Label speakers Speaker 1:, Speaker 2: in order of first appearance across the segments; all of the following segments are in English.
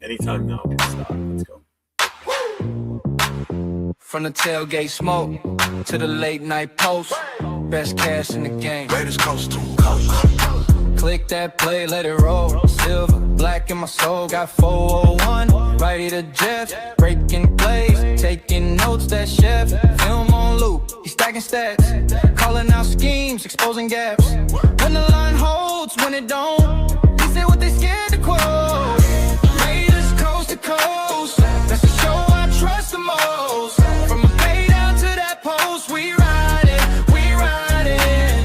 Speaker 1: Anytime now, we can start. Let's go.
Speaker 2: From the tailgate smoke to the late night post, best cash in the game.
Speaker 3: Raiders coast to coast.
Speaker 2: Click that play, let it roll. Silver, black in my soul, got 401. Righty to Jeff, breaking plays, taking notes. That chef, film on loop, he's stacking stats, calling out schemes, exposing gaps. When the line holds, when it don't, he said what they scared to quote. Raiders coast to coast, that's the show I trust the most. From a bay down to that post, we ride it, we ride it.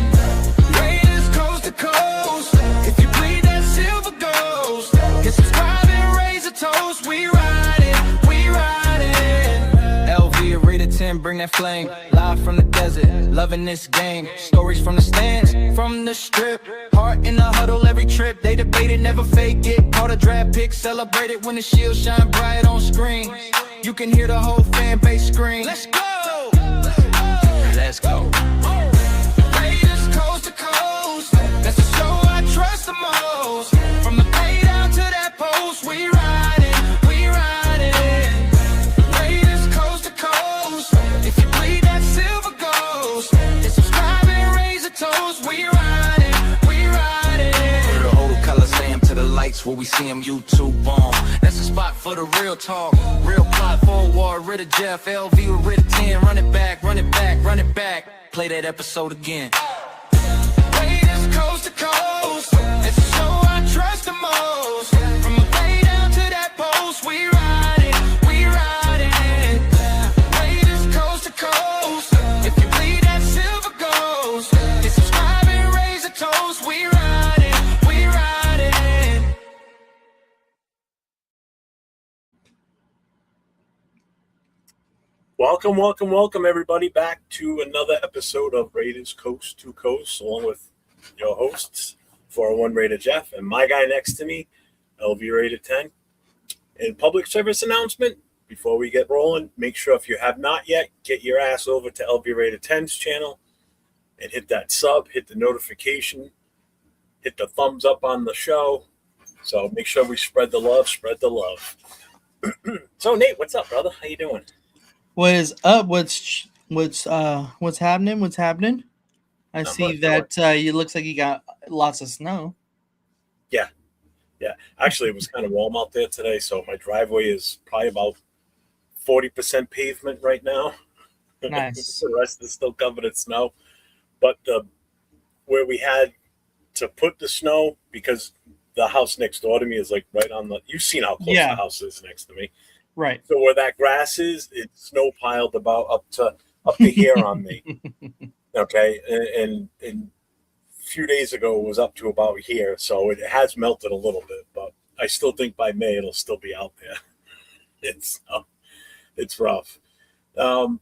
Speaker 2: Raiders coast to coast, if you bleed that silver ghost, get subscribe and raise a toast. We ride it, we ride it. LV, Raider 10, bring that flame. Live from the desert, loving this game. Stories from the stands, from the strip. Heart in the huddle every trip. They debated, never fake it. Caught a draft pick, celebrated when the shield shine bright on screen. You can hear the whole fan base scream. Let's go! Let's go. Raiders coast to coast, that's the show I trust the most. From the bay down to that post, we ride it, we ride it. Raiders coast to coast, if you bleed that silver ghost, then subscribe and raise a toast. We ride it, we ride it. The whole Coliseum to the lights where we see him YouTube on. That's the spot for the real talk, real plot forward. Raider Jeff, LV with Raider 10. Run it back, run it back, run it back. Play that episode again. Raiders coast to coast, it's the show I trust the most. From the bay down to that post, we ride it, we ride it. Raiders coast to coast, if you bleed that silver ghost, then subscribe and raise a toast. We ride it, we ride it.
Speaker 1: Welcome, everybody, back to another episode of Raiders Coast to Coast, along with your hosts, 401 Raider Jeff, and my guy next to me, LV Raider 10. And public service announcement, before we get rolling, make sure if you have not yet, get your ass over to LV Raider 10's channel and hit that sub, hit the notification, hit the thumbs up on the show. So make sure we spread the love, So Nate, what's up, brother? How you doing?
Speaker 4: What is up? What's happening? What's happening? I
Speaker 1: Not
Speaker 4: see
Speaker 1: much,
Speaker 4: that it looks like you got lots of snow.
Speaker 1: Yeah. Actually, it was kind of warm out there today, so my driveway is probably about 40% pavement right now.
Speaker 4: Nice.
Speaker 1: The rest is still covered in snow. But where we had to put the snow, because the house next door to me is like right on the. You've seen how close the house is next to me.
Speaker 4: Right.
Speaker 1: So where that grass is, it's snow piled about up to here on me. Okay, and a few days ago it was up to about here, so it has melted a little bit, but I still think by May it'll still be out there. It's rough. But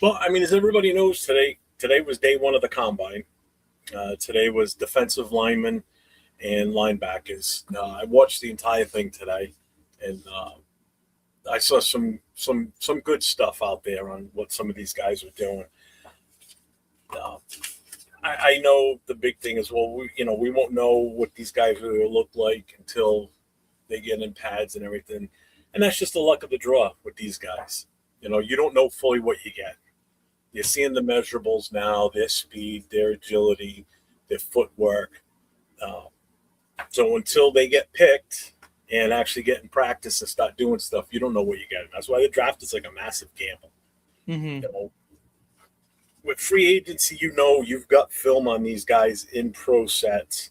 Speaker 1: I mean, as everybody knows, today was day one of the combine. Today was defensive linemen and linebackers. I watched the entire thing today, and I saw some good stuff out there on what some of these guys were doing. I know the big thing is, well, we won't know what these guys will look like until they get in pads and everything, and that's just the luck of the draw with these guys. You don't know fully what you get. You're seeing the measurables now, their speed, their agility, their footwork. So until they get picked and actually get in practice and start doing stuff, you don't know what you get. That's why the draft is like a massive gamble.
Speaker 4: Mm-hmm.
Speaker 1: With free agency, you've got film on these guys in pro sets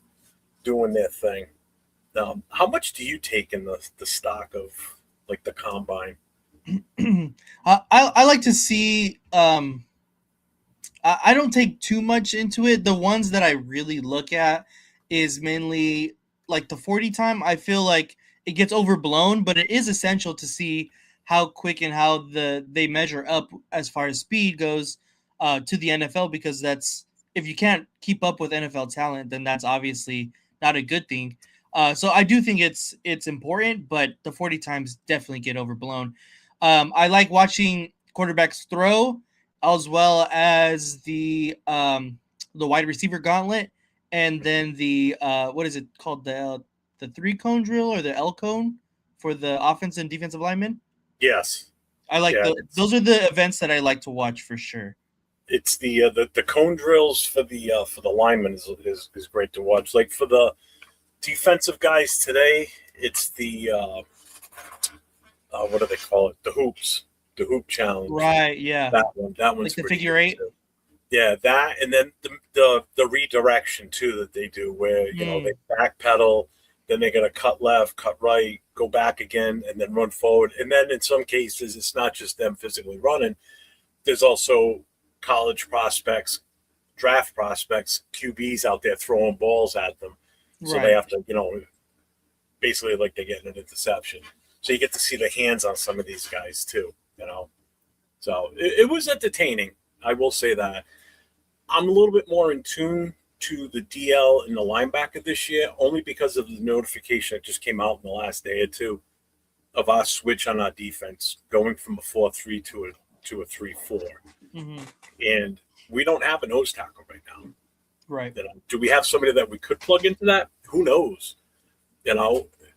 Speaker 1: doing their thing. How much do you take in the stock of like the combine?
Speaker 4: I like to see. I don't take too much into it. The ones that I really look at is mainly like the 40 time. I feel like it gets overblown, but it is essential to see how quick and how they measure up as far as speed goes to the NFL, because that's, if you can't keep up with NFL talent, then that's obviously not a good thing. So I do think it's important, but the 40 times definitely get overblown. I like watching quarterbacks throw, as well as the wide receiver gauntlet, and then the what is it called, the 3-cone drill or the L cone? for the offense and defensive linemen.
Speaker 1: Yes.
Speaker 4: I like those are the events that I like to watch for sure.
Speaker 1: It's the cone drills for the linemen is great to watch. Like for the defensive guys today, it's the what do they call it? The hoop challenge.
Speaker 4: Right. Yeah.
Speaker 1: That one's
Speaker 4: like the
Speaker 1: pretty
Speaker 4: figure
Speaker 1: good
Speaker 4: eight.
Speaker 1: too. Yeah, that, and then the redirection too that they do, where they backpedal, then they got to cut left, cut right, go back again, and then run forward. And then in some cases, it's not just them physically running. There's also college prospects, draft prospects, QBs out there throwing balls at them, so they have to, basically like they get an interception. So you get to see the hands on some of these guys too, So it was entertaining. I will say that. I'm a little bit more in tune to the DL and the linebacker this year, only because of the notification that just came out in the last day or two of our switch on our defense, going from a 4-3 to a 3-4.
Speaker 4: Mm-hmm.
Speaker 1: And we don't have a nose tackle right now.
Speaker 4: Right.
Speaker 1: Do we have somebody that we could plug into that? Who knows?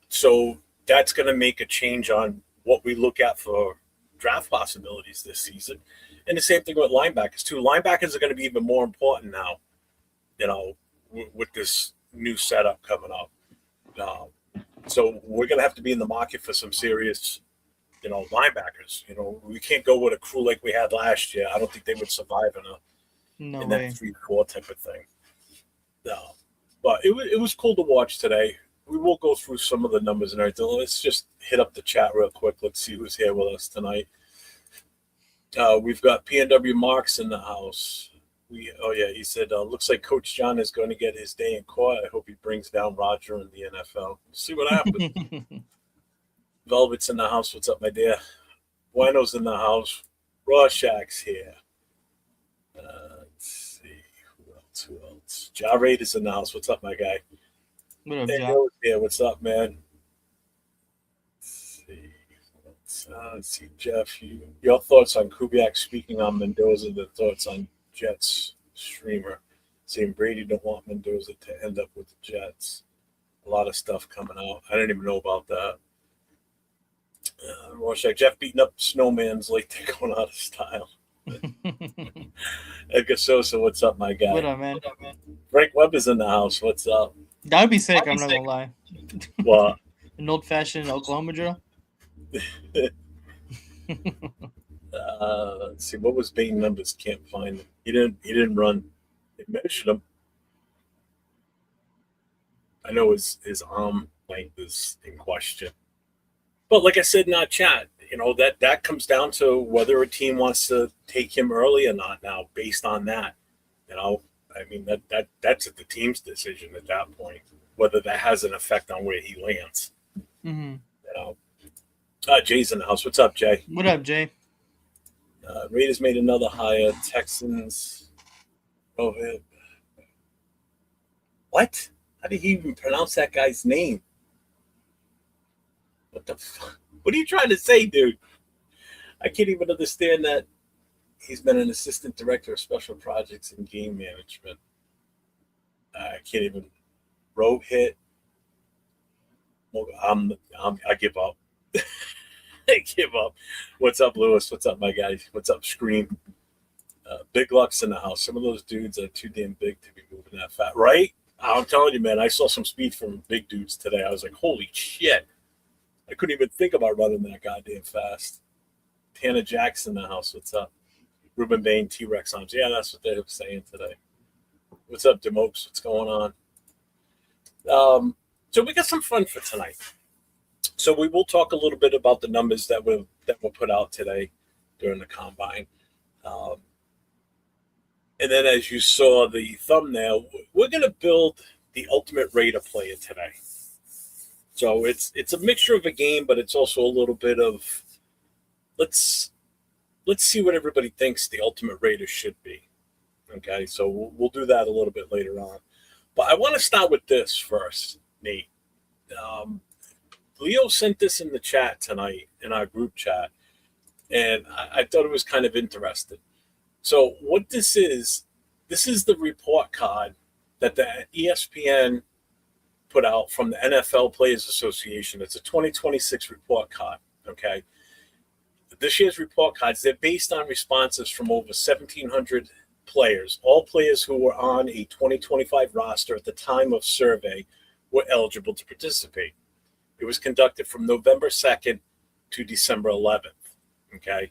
Speaker 1: So that's going to make a change on what we look at for draft possibilities this season. And the same thing with linebackers too. Linebackers are going to be even more important now, with this new setup coming up. So we're going to have to be in the market for some serious, linebackers. We can't go with a crew like we had last year. I don't think they would survive in that 3-4 type of thing. No, but it was cool to watch today. We will go through some of the numbers and everything. Let's just hit up the chat real quick. Let's see who's here with us tonight. We've got PNW Marks in the house. He said, looks like Coach John is going to get his day in court. I hope he brings down Roger in the NFL. We'll see what happens. Velvet's in the house. What's up, my dear? Bueno's in the house. Rorschach's here. Let's see. Who else? Ja Raid's in the house. What's up, my guy?
Speaker 4: What up, Ja?
Speaker 1: Yeah, what's up, man? Let's see, Jeff. Your thoughts on Kubiak speaking on Mendoza, the thoughts on Jets streamer, saying Brady don't want Mendoza to end up with the Jets. A lot of stuff coming out. I didn't even know about that. Jeff beating up Snowman's like they're going out of style. Edgar Sosa, what's up, my guy?
Speaker 4: What up, man?
Speaker 1: Frank Webb is in the house. What's up?
Speaker 4: That would be sick. I'm not gonna lie.
Speaker 1: What?
Speaker 4: An old-fashioned Oklahoma drill.
Speaker 1: Let's see. What was Bain numbers? Can't find him. He didn't run. They measured him. I know his arm length is in question. But like I said in our chat, that comes down to whether a team wants to take him early or not now, based on that. I mean, that's the team's decision at that point, whether that has an effect on where he lands.
Speaker 4: Mm-hmm.
Speaker 1: Jay's in the house. What's up, Jay?
Speaker 4: What up, Jay?
Speaker 1: Raiders made another hire. Texans. Oh, what? How did he even pronounce that guy's name? What the fuck? What are you trying to say, dude? I can't even understand that. He's been an assistant director of special projects and game management. I can't even. Rohit. I give up. I give up. What's up, Lewis? What's up, my guy? What's up, Scream? Big Luck's in the house. Some of those dudes are too damn big to be moving that fast, right? I'm telling you, man. I saw some speed from big dudes today. I was like, holy shit. I couldn't even think about running that goddamn fast. Tanner Jackson in the house. What's up? Ruben Bain, T-Rex arms. Yeah, that's what they were saying today. What's up, Demokes? What's going on? So we got some fun for tonight. So we will talk a little bit about the numbers that were put out today during the combine. And then as you saw the thumbnail, we're going to build the ultimate Raider player today. So it's a mixture of a game, but it's also a little bit of let's see what everybody thinks the ultimate Raider should be. Okay, so we'll do that a little bit later on. But I want to start with this first, Nate. Leo sent this in the chat tonight, in our group chat, and I thought it was kind of interesting. So what this is the report card that the ESPN put out from the NFL Players Association. It's a 2026 report card, okay? This year's report cards, they're based on responses from over 1,700 players. All players who were on a 2025 roster at the time of survey were eligible to participate. It was conducted from November 2nd to December 11th, okay?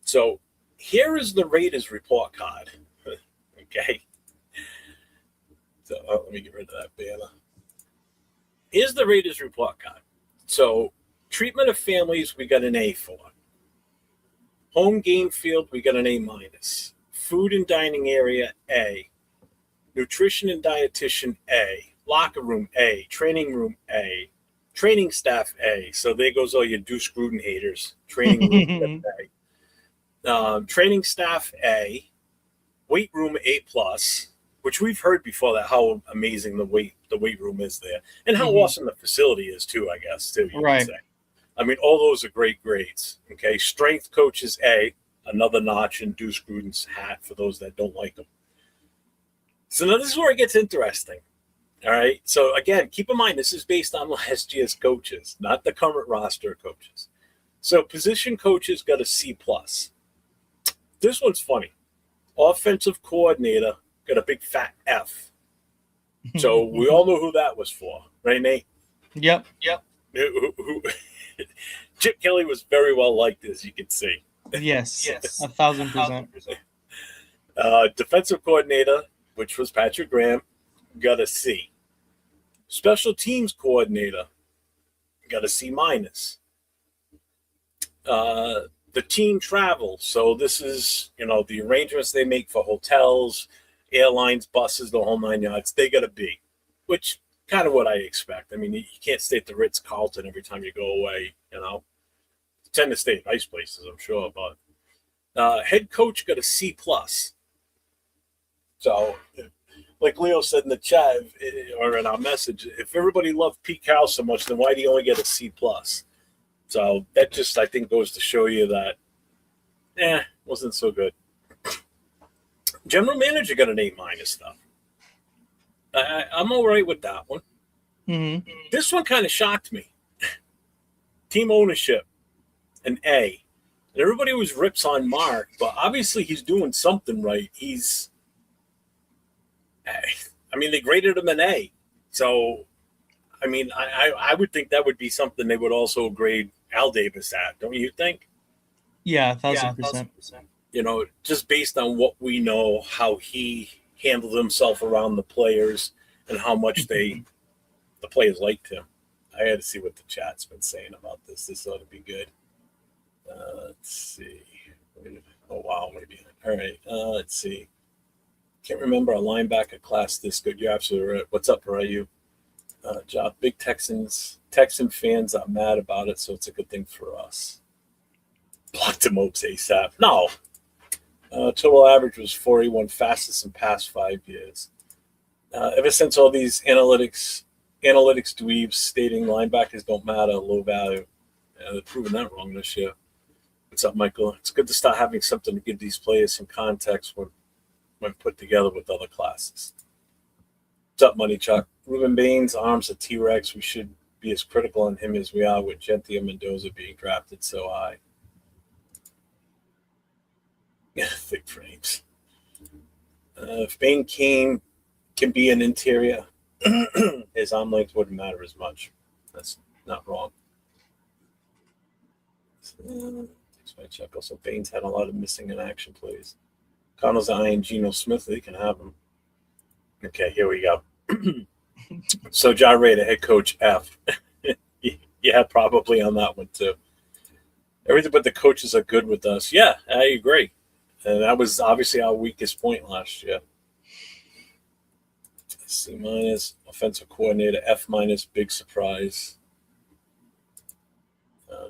Speaker 1: So here is the Raiders report card, okay? So let me get rid of that banner. Here's the Raiders report card. So treatment of families, we got an A for. Home game field, we got an A minus. Food and dining area, A. Nutrition and dietitian, A. Locker room, A. Training room, A. Training staff, A. So there goes all your Deuce Gruden haters. Training room, A. Training staff, A. Weight room, A plus, which we've heard before that how amazing the weight room is there, and how awesome the facility is too. I guess too. You
Speaker 4: Right.
Speaker 1: could say. I mean, all those are great grades. Okay, strength coach is A, another notch in Deuce Gruden's hat for those that don't like him. So now this is where it gets interesting. All right. So again, keep in mind this is based on last year's coaches, not the current roster coaches. So position coaches got a C plus. This one's funny. Offensive coordinator got a big fat F. So we all know who that was for, right, Nate?
Speaker 4: Yep.
Speaker 1: Chip Kelly was very well liked, as you can see.
Speaker 4: Yes. 1,000%.
Speaker 1: Defensive coordinator, which was Patrick Graham, got a C. Special teams coordinator got a C minus. The team travel. So this is, the arrangements they make for hotels, airlines, buses, the whole 9 yards. They got a B, which kind of what I expect. I mean, you can't stay at the Ritz-Carlton every time you go away, You tend to stay at nice places, I'm sure. But head coach got a C plus. So, like Leo said in the chat or in our message, if everybody loved Pete Carroll so much, then why do you only get a C plus? So that just, I think, goes to show you that, wasn't so good. General manager got an A minus, though. I'm all right with that one.
Speaker 4: Mm-hmm.
Speaker 1: This one kind of shocked me. Team ownership, an A. And everybody always rips on Mark, but obviously he's doing something right. They graded him an A. So, I would think that would be something they would also grade Al Davis at, don't you think?
Speaker 4: Yeah, 1,000%.
Speaker 1: Just based on what we know, how he handled himself around the players and how much the players liked him. I had to see what the chat's been saying about this. This ought to be good. Let's see. Oh, wow, maybe. All right, let's see. Can't remember a linebacker class this good. You're absolutely right. What's up, Ryu? Job. Big Texan fans are mad about it, so it's a good thing for us. Blocked him up ASAP. No. Total average was 41, fastest in past 5 years. Ever since all these analytics dweebs stating linebackers don't matter, low value. They're proving that wrong this year. What's up, Michael? It's good to start having something to give these players some context when put together with other classes. What's up, Money Chuck? Ruben Baines, arms a T-Rex. We should be as critical on him as we are with Genti and Mendoza being drafted so high. Thick frames. If Bain can be an interior, his arm length wouldn't matter as much. That's not wrong. Takes my check. Also, Baines had a lot of missing in action plays. Connell's eyeing Geno Smith. They can have him. Okay, here we go. So, John Raider, head coach F. Yeah, probably on that one too. Everything but the coaches are good with us. Yeah, I agree. And that was obviously our weakest point last year. C minus, offensive coordinator, F minus, big surprise.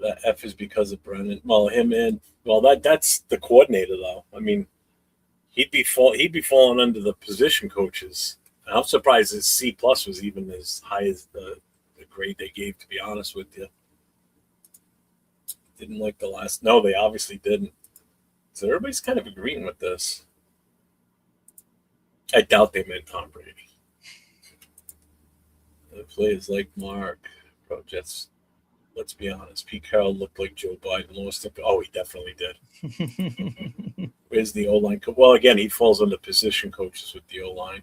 Speaker 1: That F is because of Brennan. Well, that's the coordinator though. I mean, he'd be falling under the position coaches. I'm surprised his C plus was even as high as the grade they gave. To be honest with you, didn't like the last. No, they obviously didn't. So everybody's kind of agreeing with this. I doubt they meant Tom Brady. The players like Mark, bro, Jets. Let's be honest. Pete Carroll looked like Joe Biden. Oh, he definitely did. Where's the O-line? Well, again, he falls under position coaches with the O-line.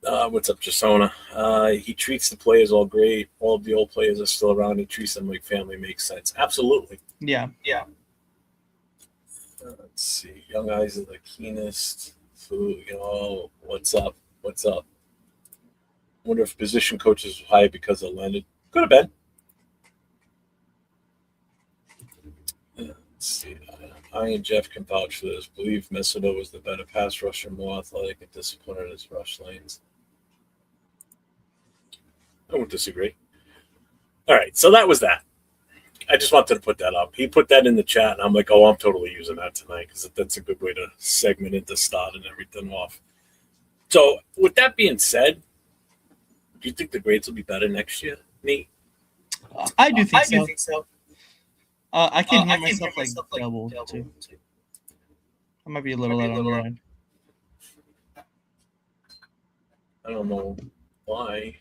Speaker 1: What's up, Jasona? He treats the players all great. All of the old players are still around. He treats them like family. Makes sense. Absolutely.
Speaker 4: Yeah.
Speaker 1: Let's see. Young eyes are the keenest. Food, what's up? Wonder if position coaches were hired because of Leonard. Could have been. Let's see. I and Jeff can vouch for this. Believe Mesodo was the better pass rusher, more athletic and disciplined in his rush lanes. I won't disagree. All right, so that was that. I just wanted to put that up. He put that in the chat, and I'm like, oh, I'm totally using that tonight because that's a good way to segment it, to start and everything off. So with that being said, do you think the grades will be better next year, Nate?
Speaker 4: I do think so. I can hear myself like double too. I might be a little out on the line.
Speaker 1: I don't know why.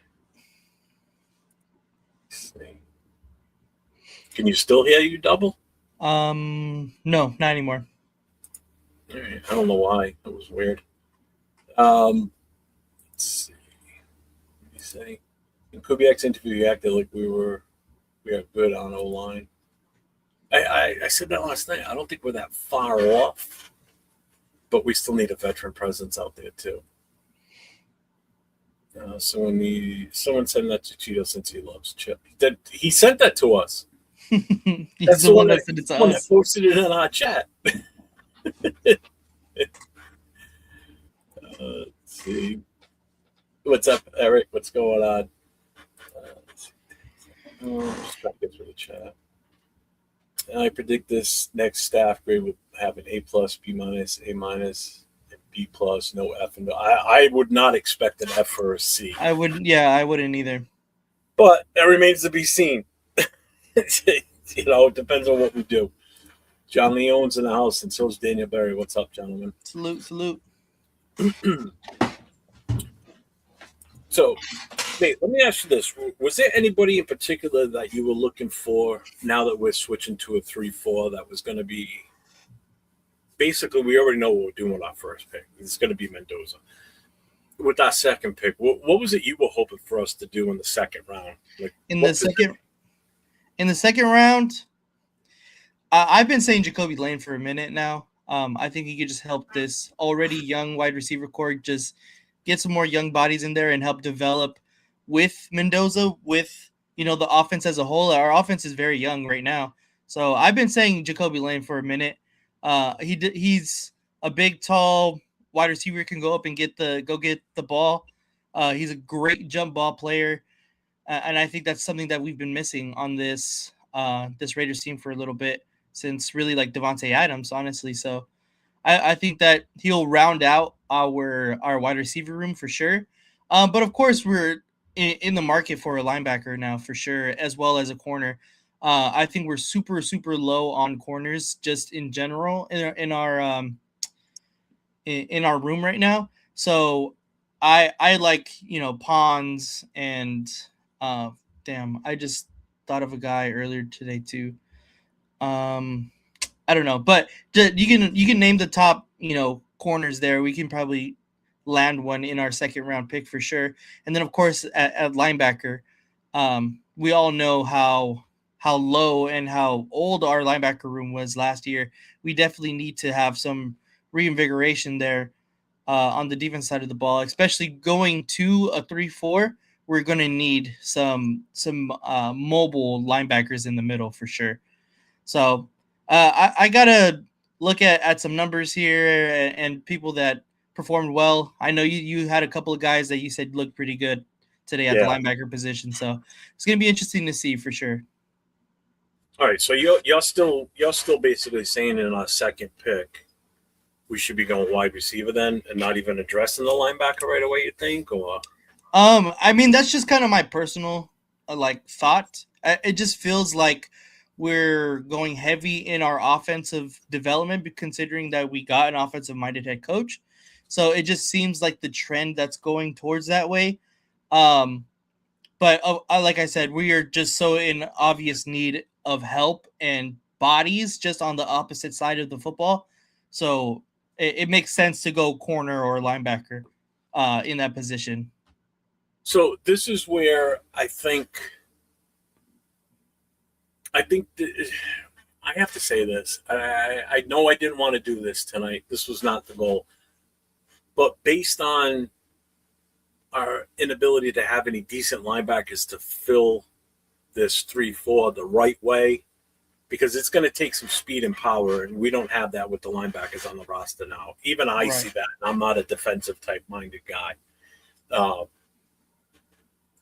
Speaker 1: Let's see. Can you still hear you double?
Speaker 4: No, not anymore.
Speaker 1: All right. I don't know why. That was weird. Let's see. What did he say? In Kubiak's interview, he acted like we are good on O-line. I said that last night. I don't think we're that far off, but we still need a veteran presence out there too. Someone sent that to Cheeto since he loves Chip. He sent that to us.
Speaker 4: That's the one that sent it to us.
Speaker 1: That posted it in our chat. Let's see. What's up, Eric? What's going on? Just trying to get through the chat. I predict this next staff grade will have an A+, B-, A-, and B+, no F. And I would not expect an F or a C.
Speaker 4: I wouldn't either.
Speaker 1: But that remains to be seen. It depends on what we do. John Leone's in the house, and so is Daniel Berry. What's up, gentlemen?
Speaker 4: Salute.
Speaker 1: So, Nate, let me ask you this. Was there anybody in particular that you were looking for now that we're switching to a 3-4 that was going to be – basically, we already know what we're doing with our first pick. It's going to be Mendoza. With our second pick, what was it you were hoping for us to do in the second round?
Speaker 4: In the second round, I've been saying Jacoby Lane for a minute now. I think he could just help this already young wide receiver core just get some more young bodies in there and help develop with Mendoza, with the offense as a whole. Our offense is very young right now, so I've been saying Jacoby Lane for a minute. He's a big, tall wide receiver, can go up and get the ball. He's a great jump ball player, and I think that's something that we've been missing on this Raiders team for a little bit since really like Devontae Adams, honestly. So I think that he'll round out our wide receiver room for sure. But of course, we're in the market for a linebacker now for sure, as well as a corner. I think we're super, super low on corners just in general in our room right now. So I like Pons and I just thought of a guy earlier today too. I don't know, but you can name the top corners there. We can probably land one in our second round pick for sure. And then of course at linebacker, we all know how low and how old our linebacker room was last year. We definitely need to have some reinvigoration there on the defense side of the ball, especially going to a 3-4. We're going to need some mobile linebackers in the middle for sure. So I got to look at some numbers here and people that performed well. I know you had a couple of guys that you said looked pretty good today at the linebacker position. So it's going to be interesting to see for sure.
Speaker 1: All right. So you're still basically saying in our second pick, we should be going wide receiver then and not even addressing the linebacker right away, you think? Or
Speaker 4: I mean, that's just kind of my personal thought. It just feels like we're going heavy in our offensive development, considering that we got an offensive-minded head coach. So it just seems like the trend that's going towards that way. But like I said, we are just so in obvious need of help and bodies just on the opposite side of the football. So it makes sense to go corner or linebacker in that position.
Speaker 1: So this is where I think I have to say this. I know I didn't want to do this tonight. This was not the goal. But based on our inability to have any decent linebackers to fill this 3-4 the right way, because it's going to take some speed and power, and we don't have that with the linebackers on the roster now. Even I see that. I'm not a defensive type-minded guy.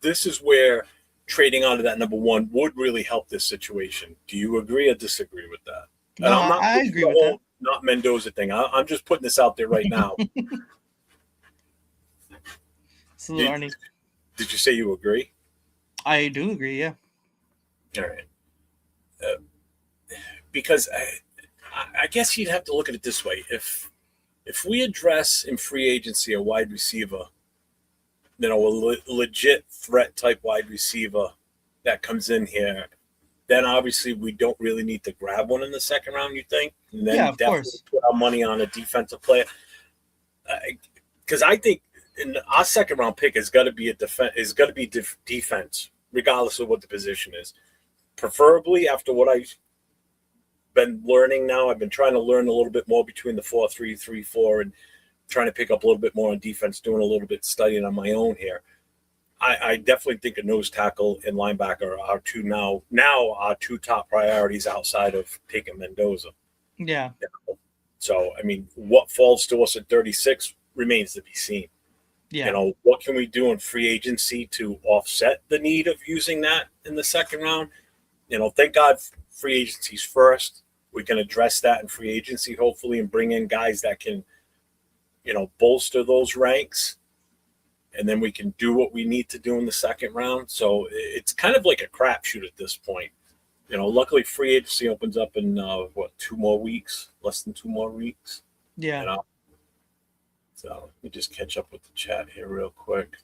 Speaker 1: This is where trading out of that number one would really help this situation. Do you agree or disagree with that?
Speaker 4: No,
Speaker 1: And I'm not
Speaker 4: I agree with that.
Speaker 1: Not Mendoza thing. I'm just putting this out there right now.
Speaker 4: Salute, Arnie.
Speaker 1: Did you say you agree?
Speaker 4: I do agree, yeah.
Speaker 1: All right. Because I guess you'd have to look at it this way. If we address in free agency a wide receiver, a legit threat type wide receiver that comes in here, then obviously we don't really need to grab one in the second round, you think? And then
Speaker 4: of course.
Speaker 1: Put our money on a defensive player. Because I think in our second round pick is got to be defense, regardless of what the position is. Preferably after what I've been learning now, I've been trying to learn a little bit more between the 4-3, 3-4, and trying to pick up a little bit more on defense, doing a little bit studying on my own here. I definitely think a nose tackle and linebacker are our two top priorities outside of taking Mendoza.
Speaker 4: Yeah.
Speaker 1: So, I mean, what falls to us at 36 remains to be seen.
Speaker 4: Yeah.
Speaker 1: What can we do in free agency to offset the need of using that in the second round? Thank God free agency's first. We can address that in free agency, hopefully, and bring in guys that can, bolster those ranks. And then we can do what we need to do in the second round. So it's kind of like a crapshoot at this point. Luckily free agency opens up in, 2 more weeks, less than 2 more weeks.
Speaker 4: Yeah.
Speaker 1: So let me just catch up with the chat here real quick.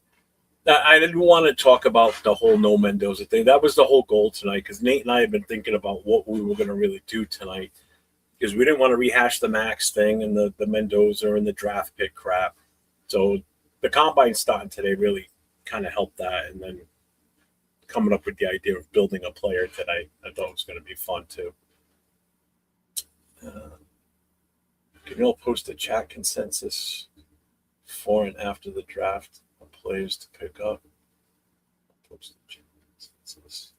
Speaker 1: I didn't want to talk about the whole no Mendoza thing. That was the whole goal tonight, because Nate and I have been thinking about what we were going to really do tonight, because we didn't want to rehash the Max thing and the Mendoza and the draft pick crap. So the combine starting today really kind of helped that, and then coming up with the idea of building a player tonight, I thought it was going to be fun too. Can you all post a chat consensus for and after the draft of players to pick up? Post the chat consensus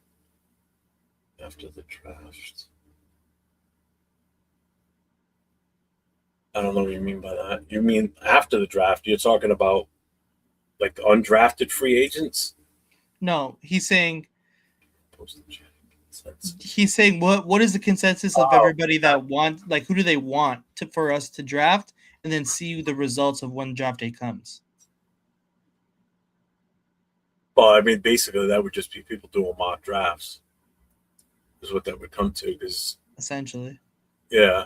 Speaker 1: after the draft. I don't know what you mean by that. You mean after the draft? You're talking about like the undrafted free agents?
Speaker 4: No, he's saying
Speaker 1: Post the chat consensus.
Speaker 4: he's saying what is the consensus of everybody that wants, like, who do they want for us to draft, and then see the results of when draft day comes.
Speaker 1: Well, I mean, basically that would just be people doing mock drafts, is what that would come to. Because
Speaker 4: essentially,
Speaker 1: yeah.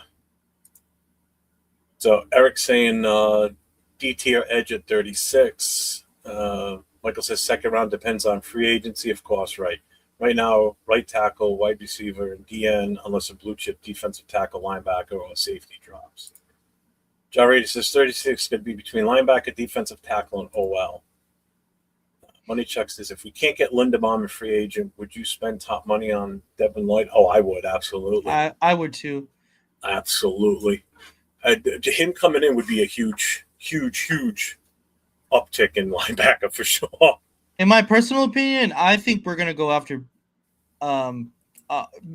Speaker 1: So Eric's saying D tier edge at 36. Michael says second round depends on free agency, of course, right? Right now, right tackle, wide receiver, and DN, unless a blue chip defensive tackle, linebacker, or safety drops. John Raider says 36 could be between linebacker, defensive tackle, and OL. Money Chuck says, if we can't get Linderbaum a free agent, would you spend top money on Devin Lloyd? Oh, I would, absolutely.
Speaker 4: I would too.
Speaker 1: Absolutely. Him coming in would be a huge, huge, huge uptick in linebacker for sure.
Speaker 4: In my personal opinion, I think we're going to go after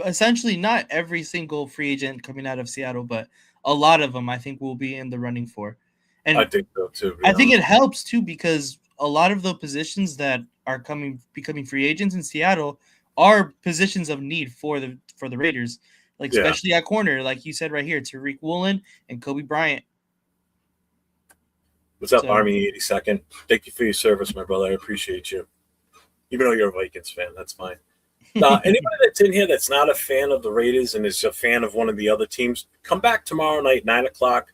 Speaker 4: essentially not every single free agent coming out of Seattle, but a lot of them I think will be in the running for. And
Speaker 1: I think so too.
Speaker 4: I think it helps too, because a lot of the positions that are becoming free agents in Seattle are positions of need for the Raiders, like especially at corner, like you said right here, Tariq Woolen and Kobe Bryant.
Speaker 1: What's up, Army 82nd? Thank you for your service, my brother. I appreciate you. Even though you're a Vikings fan, that's fine. Anybody that's in here that's not a fan of the Raiders and is a fan of one of the other teams, come back tomorrow night, 9 o'clock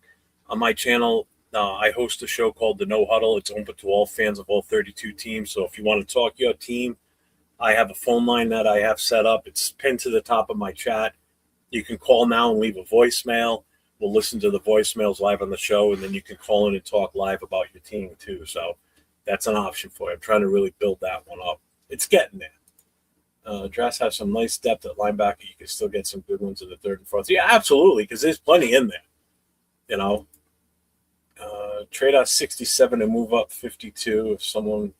Speaker 1: on my channel. I host a show called The No Huddle. It's open to all fans of all 32 teams. So if you want to talk your team, I have a phone line that I have set up. It's pinned to the top of my chat. You can call now and leave a voicemail. We'll listen to the voicemails live on the show, and then you can call in and talk live about your team too. So that's an option for you. I'm trying to really build that one up. It's getting there. Drafts have some nice depth at linebacker. You can still get some good ones in the third and fourth. Yeah, absolutely, because there's plenty in there. You know, trade out 67 and move up 52 if someone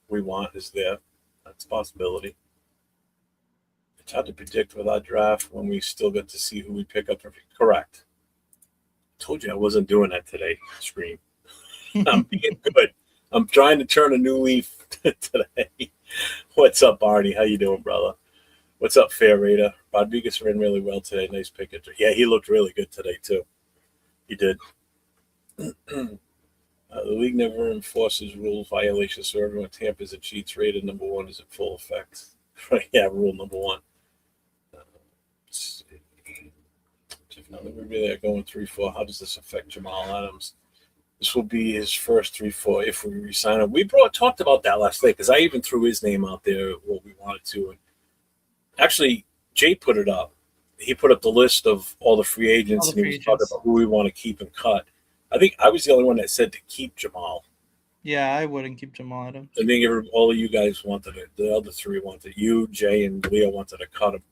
Speaker 1: we want is there. That's a possibility. It's hard to predict with our draft when we still get to see who we pick up. Correct. I told you I wasn't doing that today, Scream. I'm being good. I'm trying to turn a new leaf today. What's up, Barney? How you doing, brother? What's up, Fair Raider? Rodriguez ran really well today. Nice pick. Yeah, he looked really good today, too. He did. The league never enforces rules violations, so everyone tampers and cheats. Rated number 1 is in full effect. Yeah, rule number 1. Now that we really are going 3-4, how does this affect Jamal Adams? This will be his first 3-4 if we resign him. We talked about that last night because I even threw his name out there, what we wanted to. And actually, Jay put it up. He put up the list of all the free agents, and he was talking about who we want to keep and cut. I think I was the only one that said to keep Jamal.
Speaker 4: Yeah, I wouldn't keep Jamal Adams.
Speaker 1: I think all of you guys wanted it. The other 3 wanted it. You, Jay, and Leo wanted to cut him.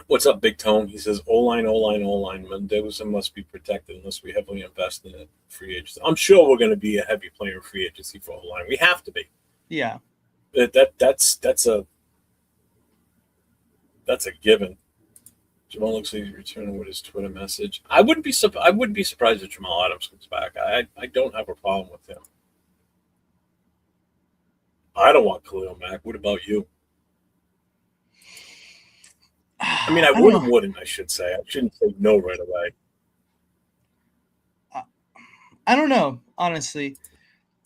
Speaker 1: What's up, Big Tone? He says, O-line. Mendoza must be protected unless we heavily invest in it. Free agency. I'm sure we're going to be a heavy player in free agency for O-line. We have to be.
Speaker 4: Yeah.
Speaker 1: That's a given. Jamal looks like he's returning with his Twitter message. I wouldn't be surprised if Jamal Adams comes back. I don't have a problem with him. I don't want Khalil Mack. What about you? I mean, I wouldn't, I should say. I shouldn't say no right away.
Speaker 4: I don't know, honestly.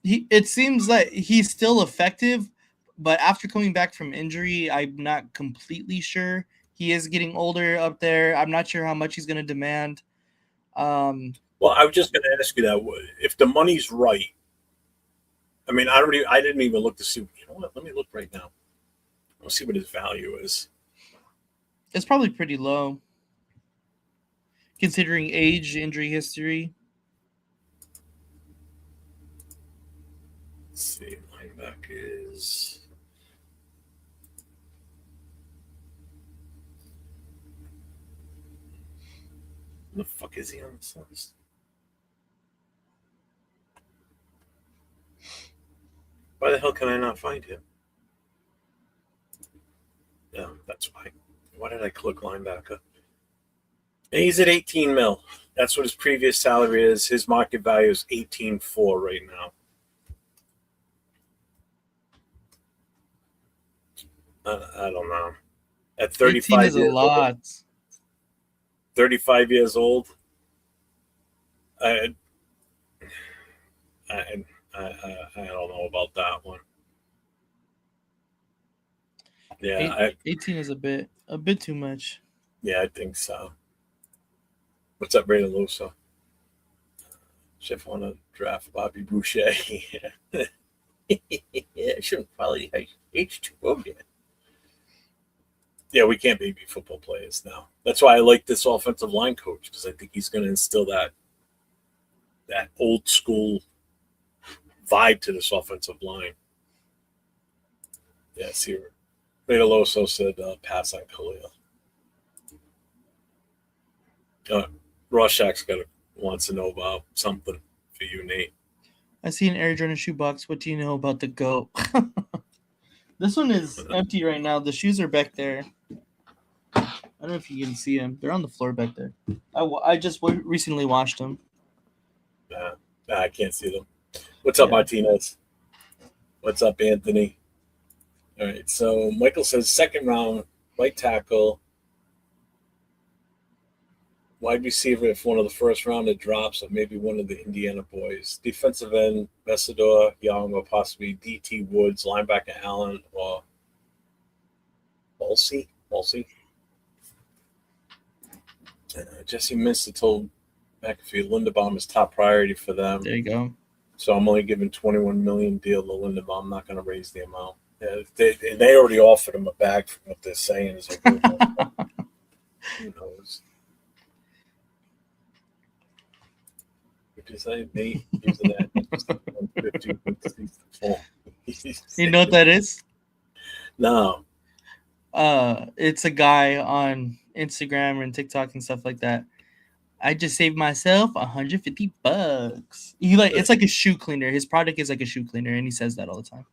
Speaker 4: It seems like he's still effective, but after coming back from injury, I'm not completely sure. He is getting older up there. I'm not sure how much he's going to demand.
Speaker 1: Well, I was just going to ask you that. If the money's right, I mean, I didn't even look to see. You know what? Let me look right now. I'll see what his value is.
Speaker 4: It's probably pretty low, considering age, injury history.
Speaker 1: Let's see, linebacker is. Where the fuck is he on this list? Why the hell can I not find him? Yeah, that's why. Why did I click linebacker? And he's at 18 mil. That's what his previous salary is. His market value is 18.4 right now. I don't know. At 35
Speaker 4: 18 is a lot.
Speaker 1: Old, 35 years old. I don't know about that one. Yeah,
Speaker 4: 18 is a bit too much.
Speaker 1: Yeah, I think so. What's up, Raider Luso? Chef want to draft Bobby Boucher. Yeah, I shouldn't probably H2O yet. Yeah, we can't baby football players now. That's why I like this offensive line coach, because I think he's going to instill that old school vibe to this offensive line. Yeah, see, Raider Luso said pass on Khalil. Rorschach's wants to know about something for you, Nate.
Speaker 4: I see an Air Jordan shoebox. What do you know about the GOAT? This one is empty right now. The shoes are back there. I don't know if you can see them. They're on the floor back there. I just recently washed them.
Speaker 1: Nah, I can't see them. What's up, Martinez? What's up, Anthony? All right, so Michael says second round, right tackle, wide receiver if one of the first round it drops, or maybe one of the Indiana boys. Defensive end, Messidor, Young, or possibly D.T. Woods, linebacker Allen, or Balsey. Jesse Minster told McAfee Linderbaum is top priority for them.
Speaker 4: There you go.
Speaker 1: So I'm only giving $21 million deal to Linderbaum. I'm not going to raise the amount. Yeah, they already offered him a bag from what they're saying. Is like, who knows? What did you say, Nate? Using that 150.
Speaker 4: You know what that is?
Speaker 1: No.
Speaker 4: It's a guy on Instagram and TikTok and stuff like that. I just saved myself $150. It's like a shoe cleaner. His product is like a shoe cleaner, and he says that all the time.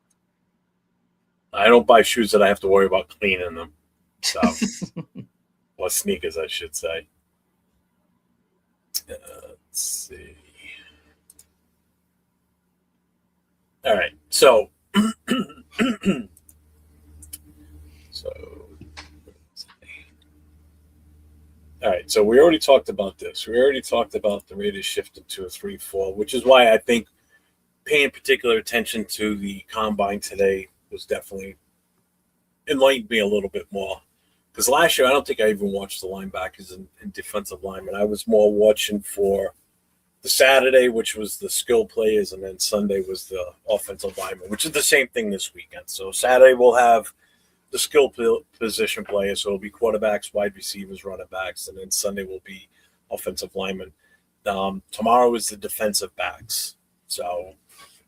Speaker 1: I don't buy shoes that I have to worry about cleaning them. So, or sneakers, I should say. Let's see. All right, so all right, so we already talked about this. We already talked about the Raiders shifting to a 3-4, which is why I think paying particular attention to the combine today was definitely enlightened me a little bit more. Because last year, I don't think I even watched the linebackers and defensive linemen. I was more watching for the Saturday, which was the skill players, and then Sunday was the offensive linemen, which is the same thing this weekend. So Saturday we'll have the skill position players, so it'll be quarterbacks, wide receivers, running backs, and then Sunday will be offensive linemen. Tomorrow is the defensive backs, so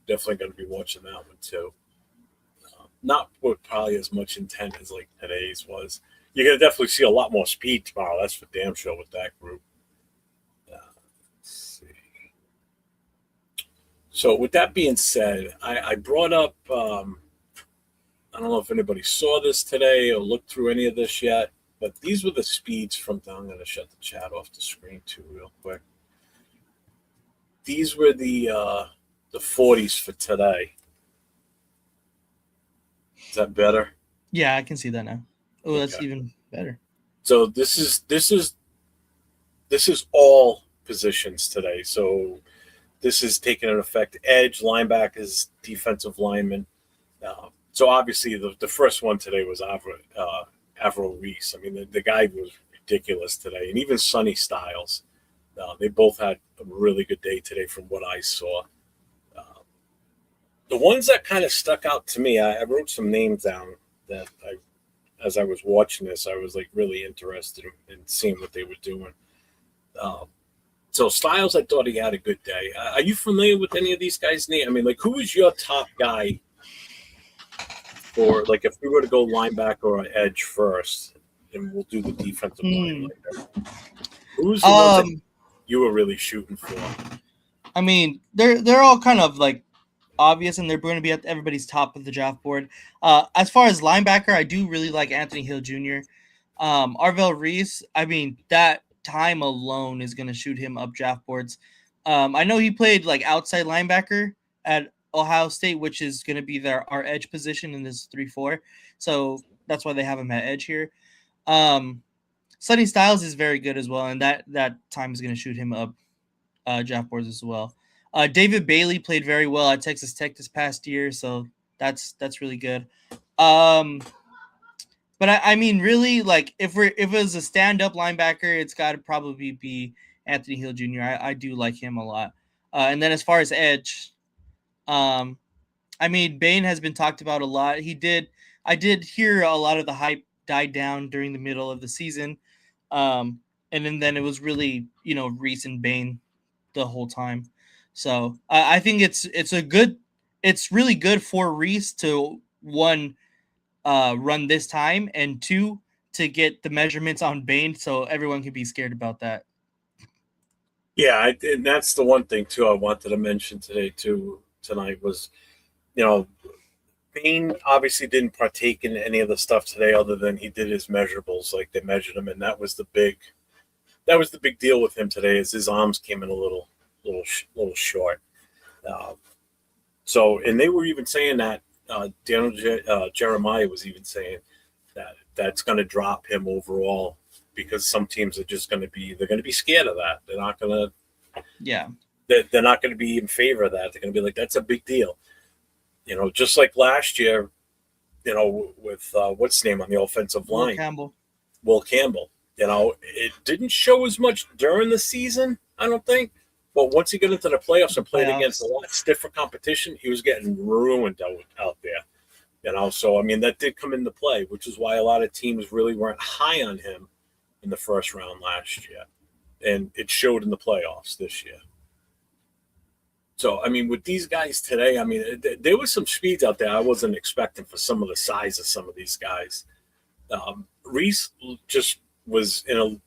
Speaker 1: definitely going to be watching that one too. Not with probably as much intent as like today's was. You're going to definitely see a lot more speed tomorrow. That's for damn sure with that group. Let's see. So with that being said, I brought up, I don't know if anybody saw this today or looked through any of this yet, but these were the speeds from, I'm going to shut the chat off the screen too real quick. These were the 40s for today. Is that better?
Speaker 4: Yeah, I can see that now. Oh, that's even better.
Speaker 1: So this is all positions today. So this is taking an effect. Edge, linebackers, defensive linemen. So obviously the first one today was Averill Reese. I mean, the guy was ridiculous today. And even Sonny Styles. They both had a really good day today from what I saw. The ones that kind of stuck out to me, I wrote some names down that as I was watching this, I was like really interested in seeing what they were doing. So Styles, I thought he had a good day. Are you familiar with any of these guys' names? I mean, like, who was your top guy for, like, if we were to go linebacker or edge first, and we'll do the defensive line later. Who's the ones that you were really shooting for?
Speaker 4: I mean, they're all kind of like obvious, and they're going to be at everybody's top of the draft board. As far as linebacker, I do really like Anthony Hill Jr. Arvell Reese, I mean, that time alone is going to shoot him up draft boards. I know he played like outside linebacker at Ohio State, which is going to be our edge position in this 3-4. So that's why they have him at edge here. Sonny Styles is very good as well, and that time is going to shoot him up draft boards as well. David Bailey played very well at Texas Tech this past year, so that's really good. But I mean, really, like if it was a stand-up linebacker, it's got to probably be Anthony Hill Jr. I do like him a lot. And then as far as edge, I mean, Bain has been talked about a lot. I did hear a lot of the hype died down during the middle of the season, and then it was really Reese and Bain the whole time. So I think it's really good for Reese to one run this time, and two to get the measurements on Bain so everyone can be scared about that.
Speaker 1: Yeah, and that's the one thing too I wanted to mention tonight was, Bain obviously didn't partake in any of the stuff today other than he did his measurables, like they measured him, and that was the big deal with him today, is his arms came in a little short. So, and they were even saying that Daniel Jeremiah was even saying that that's going to drop him overall, because some teams are just going to be scared of that. They're not going to, they're not going to be in favor of that. They're going to be like, that's a big deal. Just like last year, with what's his name on the offensive line? Will Campbell. It didn't show as much during the season, I don't think. But once he got into the playoffs and played against a lot stiffer competition, he was getting ruined out there. So I mean that did come into play, which is why a lot of teams really weren't high on him in the first round last year, and it showed in the playoffs this year. So I mean, with these guys today, I mean there was some speeds out there I wasn't expecting for some of the size of some of these guys. Reese just was in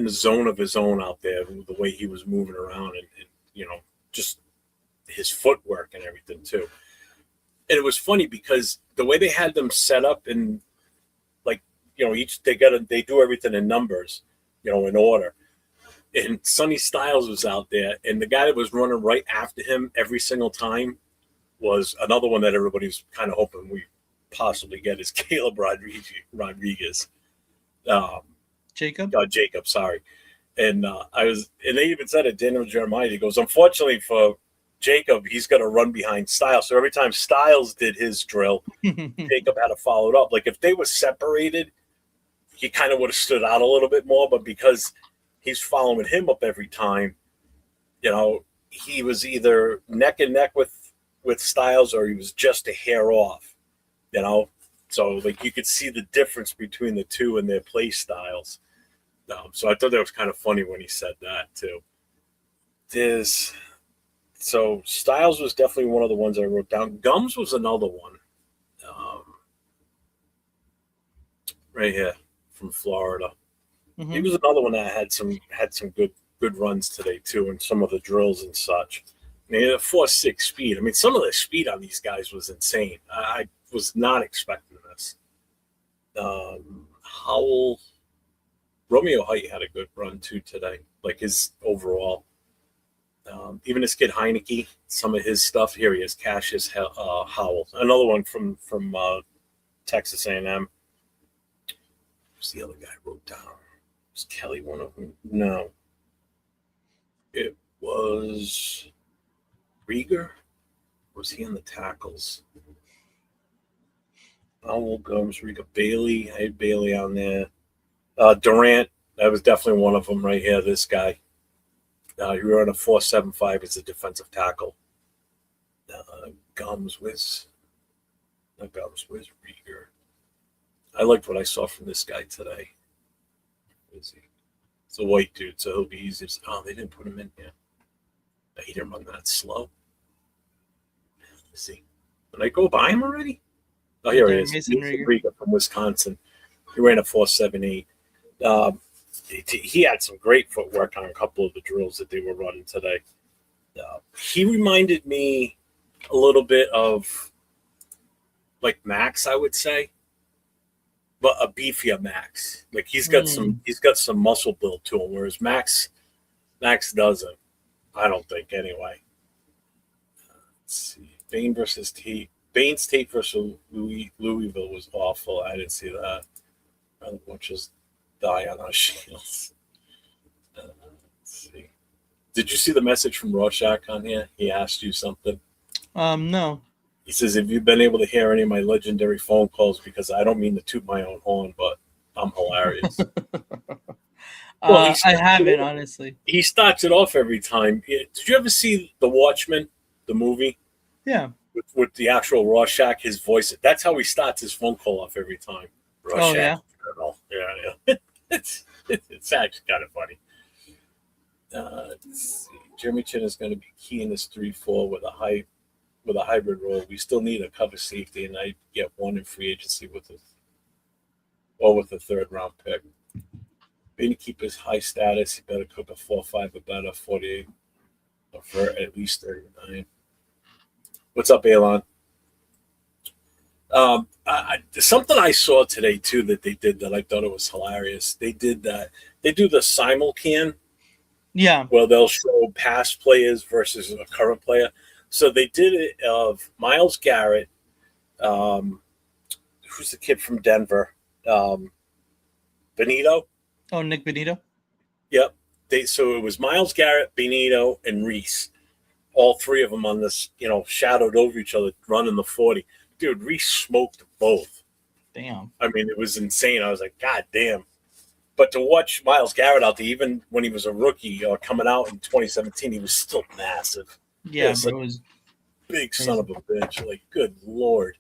Speaker 1: a zone of his own out there, the way he was moving around and just his footwork and everything too. And it was funny because the way they had them set up and each they do everything in numbers, in order. And Sonny Styles was out there, and the guy that was running right after him every single time was another one that everybody's kind of hoping we possibly get is Caleb Rodriguez. Jacob, sorry. And they even said it, Daniel Jeremiah, he goes, unfortunately for Jacob, he's got to run behind Styles. So every time Styles did his drill, Jacob had to follow it up. Like if they were separated, he kind of would have stood out a little bit more. But because he's following him up every time, he was either neck and neck with Styles or he was just a hair off, So like you could see the difference between the two and their play styles. So I thought that was kind of funny when he said that too. So Styles was definitely one of the ones I wrote down. Gums was another one. Right here from Florida. Mm-hmm. He was another one that had some good runs today too, and some of the drills and such. I mean, a 4.6 speed. I mean, some of the speed on these guys was insane. I was not expecting this. Romeo Height had a good run too today, like his overall. Even this kid Heineke, some of his stuff. Here he is, Cassius Howell, another one from Texas A&M. Who's the other guy I wrote down? Was Kelly one of them? No, it was Rieger. Was he on the tackles? Howell, Gums, Rieger, Bailey. I had Bailey on there. Durant, that was definitely one of them right here. This guy. He ran a 4.75 as a defensive tackle. Gums was Rieger. I liked what I saw from this guy today. Is he? It's a white dude, so he'll be easy. They didn't put him in here. He didn't run that slow. Let's see. Did I go by him already? Oh, here he is. Mason Rieger from Wisconsin. He ran a 4.78. He had some great footwork on a couple of the drills that they were running today. He reminded me a little bit of like Max, I would say, but a beefier Max. Like he's got some muscle build to him, whereas Max doesn't. I don't think anyway. Let's see, Baines Tate versus Louisville was awful. I didn't see that. Which is die on our shields. Let's see. Did you see the message from Rorschach on here? He asked you something.
Speaker 4: No.
Speaker 1: He says, "Have you been able to hear any of my legendary phone calls? Because I don't mean to toot my own horn, but I'm hilarious."
Speaker 4: I haven't, honestly.
Speaker 1: He starts it off every time. Did you ever see The Watchmen, the movie?
Speaker 4: Yeah.
Speaker 1: With the actual Rorschach, his voice. That's how he starts his phone call off every time. Rorschach.
Speaker 4: Oh, yeah?
Speaker 1: Yeah. It's actually kind of funny. Let's see. Jeremy Chin is going to be key in this 3-4 with a hybrid role. We still need a cover safety, and I get one in free agency with a third round pick. Being to keep his high status, he better cook a 4.5 or better, 48 for at least 39. What's up, Elon? Something I saw today too that they did that I thought it was hilarious. They did that. They do the simulcan.
Speaker 4: Yeah.
Speaker 1: Well, they'll show past players versus a current player. So they did it of Myles Garrett. Who's the kid from Denver? Benito.
Speaker 4: Oh, Nick Benito.
Speaker 1: Yep. So it was Myles Garrett, Benito, and Reese. All three of them on this, shadowed over each other, running the 40. Dude, Reese smoked both.
Speaker 4: Damn.
Speaker 1: I mean, it was insane. I was like, God damn. But to watch Myles Garrett out there, even when he was a rookie or coming out in 2017, he was still massive.
Speaker 4: Yeah, bro, it was
Speaker 1: big son of a bitch. Like, good Lord.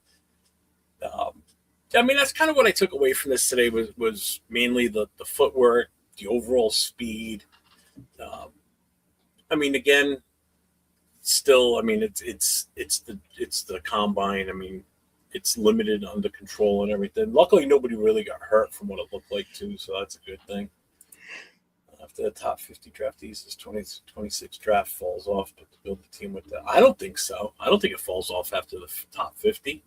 Speaker 1: I mean, that's kind of what I took away from this today was mainly the footwork, the overall speed. I mean, again, still, I mean, it's the combine. I mean, it's limited under control and everything. Luckily, nobody really got hurt from what it looked like too, so that's a good thing. After the top 50 draftees, this 26 draft falls off, but to build the team with that, I don't think so. I don't think it falls off after the top 50.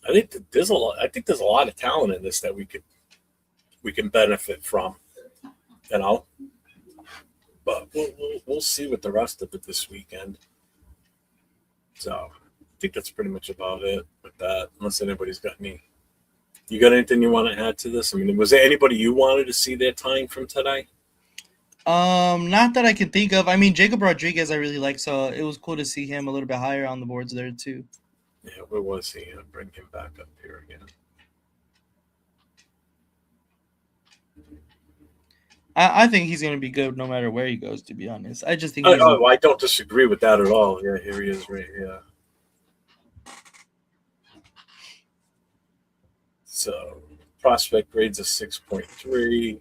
Speaker 1: I think that there's a lot. I think there's a lot of talent in this that we can benefit from, you know. But we'll see with the rest of it this weekend. So I think that's pretty much about it with that. Unless anybody's got any. You got anything you want to add to this? I mean, was there anybody you wanted to see their time from today?
Speaker 4: Not that I can think of. I mean, Jacob Rodriguez I really like, so it was cool to see him a little bit higher on the boards there too.
Speaker 1: Yeah, where was he? I'll bring him back up here again.
Speaker 4: I think he's going to be good no matter where he goes, to be honest. I just think
Speaker 1: I don't disagree with that at all. Yeah, here he is right here. So, prospect grades a 6.3.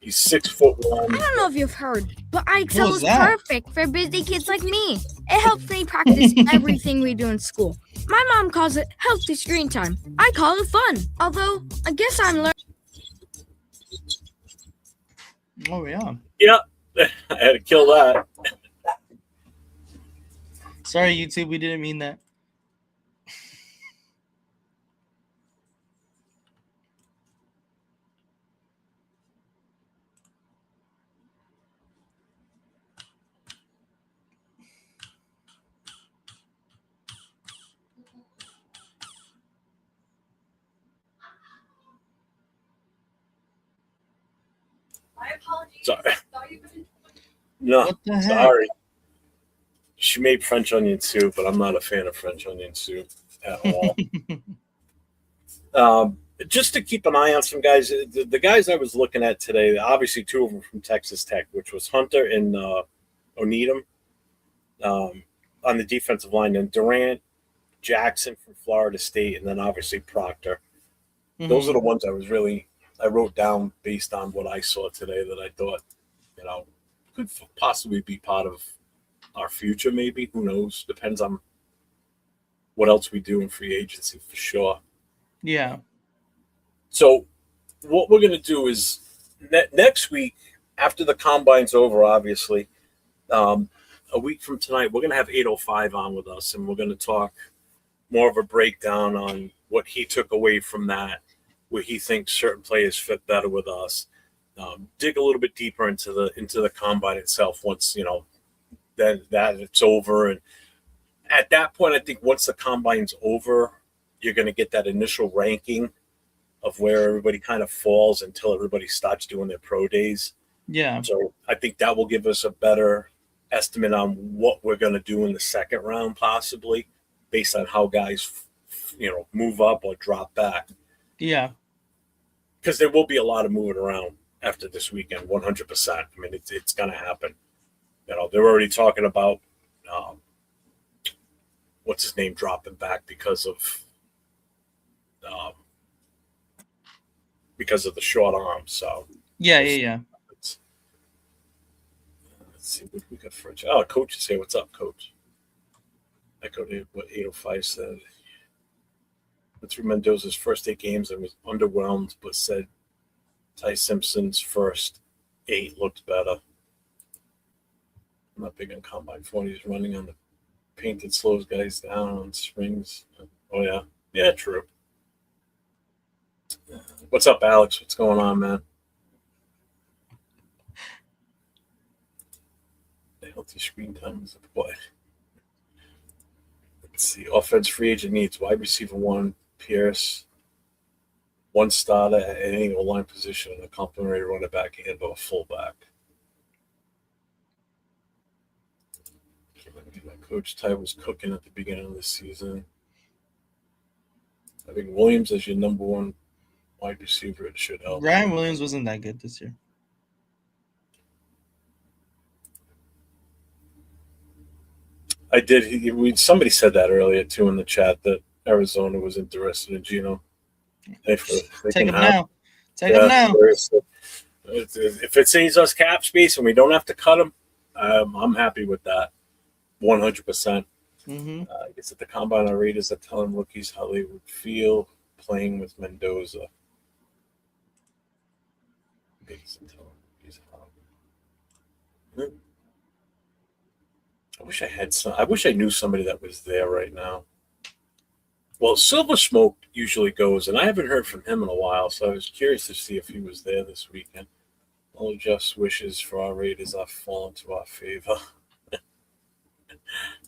Speaker 1: He's 6'1".
Speaker 3: I don't know if you've heard, but IXL
Speaker 4: was
Speaker 3: is
Speaker 4: that?
Speaker 3: perfect for busy kids like me. It helps me practice everything we do in school. My mom calls it healthy screen time. I call it fun. Although, I guess I'm learning.
Speaker 4: Oh, yeah.
Speaker 1: Yeah, I had to kill that.
Speaker 4: Sorry, YouTube. We didn't mean that.
Speaker 1: Sorry. No,
Speaker 4: What the heck?
Speaker 1: sorry. She made French onion soup, but I'm not a fan of French onion soup at all. Just to keep an eye on some guys, the guys I was looking at today, obviously two of them from Texas Tech, which was Hunter and Oneedham on the defensive line, and Durant, Jackson from Florida State, and then obviously Proctor.
Speaker 4: Mm-hmm.
Speaker 1: Those are the ones I wrote down based on what I saw today that I thought, could possibly be part of our future, maybe. Who knows? Depends on what else we do in free agency for sure.
Speaker 4: Yeah.
Speaker 1: So what we're going to do is next week, after the combine's over, obviously, a week from tonight, we're going to have 805 on with us, and we're going to talk more of a breakdown on what he took away from that, where he thinks certain players fit better with us. Dig a little bit deeper into the combine itself once that it's over, and at that point, I think once the combine's over, you're going to get that initial ranking of where everybody kind of falls until everybody starts doing their pro days.
Speaker 4: Yeah.
Speaker 1: So I think that will give us a better estimate on what we're going to do in the second round, possibly based on how guys, move up or drop back.
Speaker 4: Yeah.
Speaker 1: Because there will be a lot of moving around after this weekend, 100%. I mean, it's going to happen. They're already talking about what's his name dropping back because of the short arm. So
Speaker 4: Yeah.
Speaker 1: let's see what we got for a Oh, Coach is here. What's up, Coach? Echoed what 805 said. Went through Mendoza's first 8 games and was underwhelmed, but said Ty Simpson's first 8 looked better. I'm not big on combine 40s running on the painted slows guys down on springs. Oh yeah. Yeah, true. What's up, Alex? What's going on, man? The healthy screen time is what? Let's see. Offense free agent needs wide receiver 1, Pierce, 1 starter at any O-line position, and a complimentary running back and a fullback. Coach Ty was cooking at the beginning of the season. I think Williams as your number 1 wide receiver, it should help.
Speaker 4: Ryan Williams wasn't that good this year.
Speaker 1: I did. Somebody said that earlier too in the chat that Arizona was interested in Geno. If they
Speaker 4: Take
Speaker 1: can
Speaker 4: him
Speaker 1: have,
Speaker 4: now. Take him now.
Speaker 1: seriously. If it saves us cap space and we don't have to cut him, I'm happy with that. 100%.
Speaker 4: Mm-hmm.
Speaker 1: I guess at the combine, our Raiders are telling rookies how they would feel playing with Mendoza. I wish I had some. I wish I knew somebody that was there right now. Well, Silver Smoke usually goes, and I haven't heard from him in a while, so I was curious to see if he was there this weekend. All Jeff's wishes for our Raiders are fallen to our favor.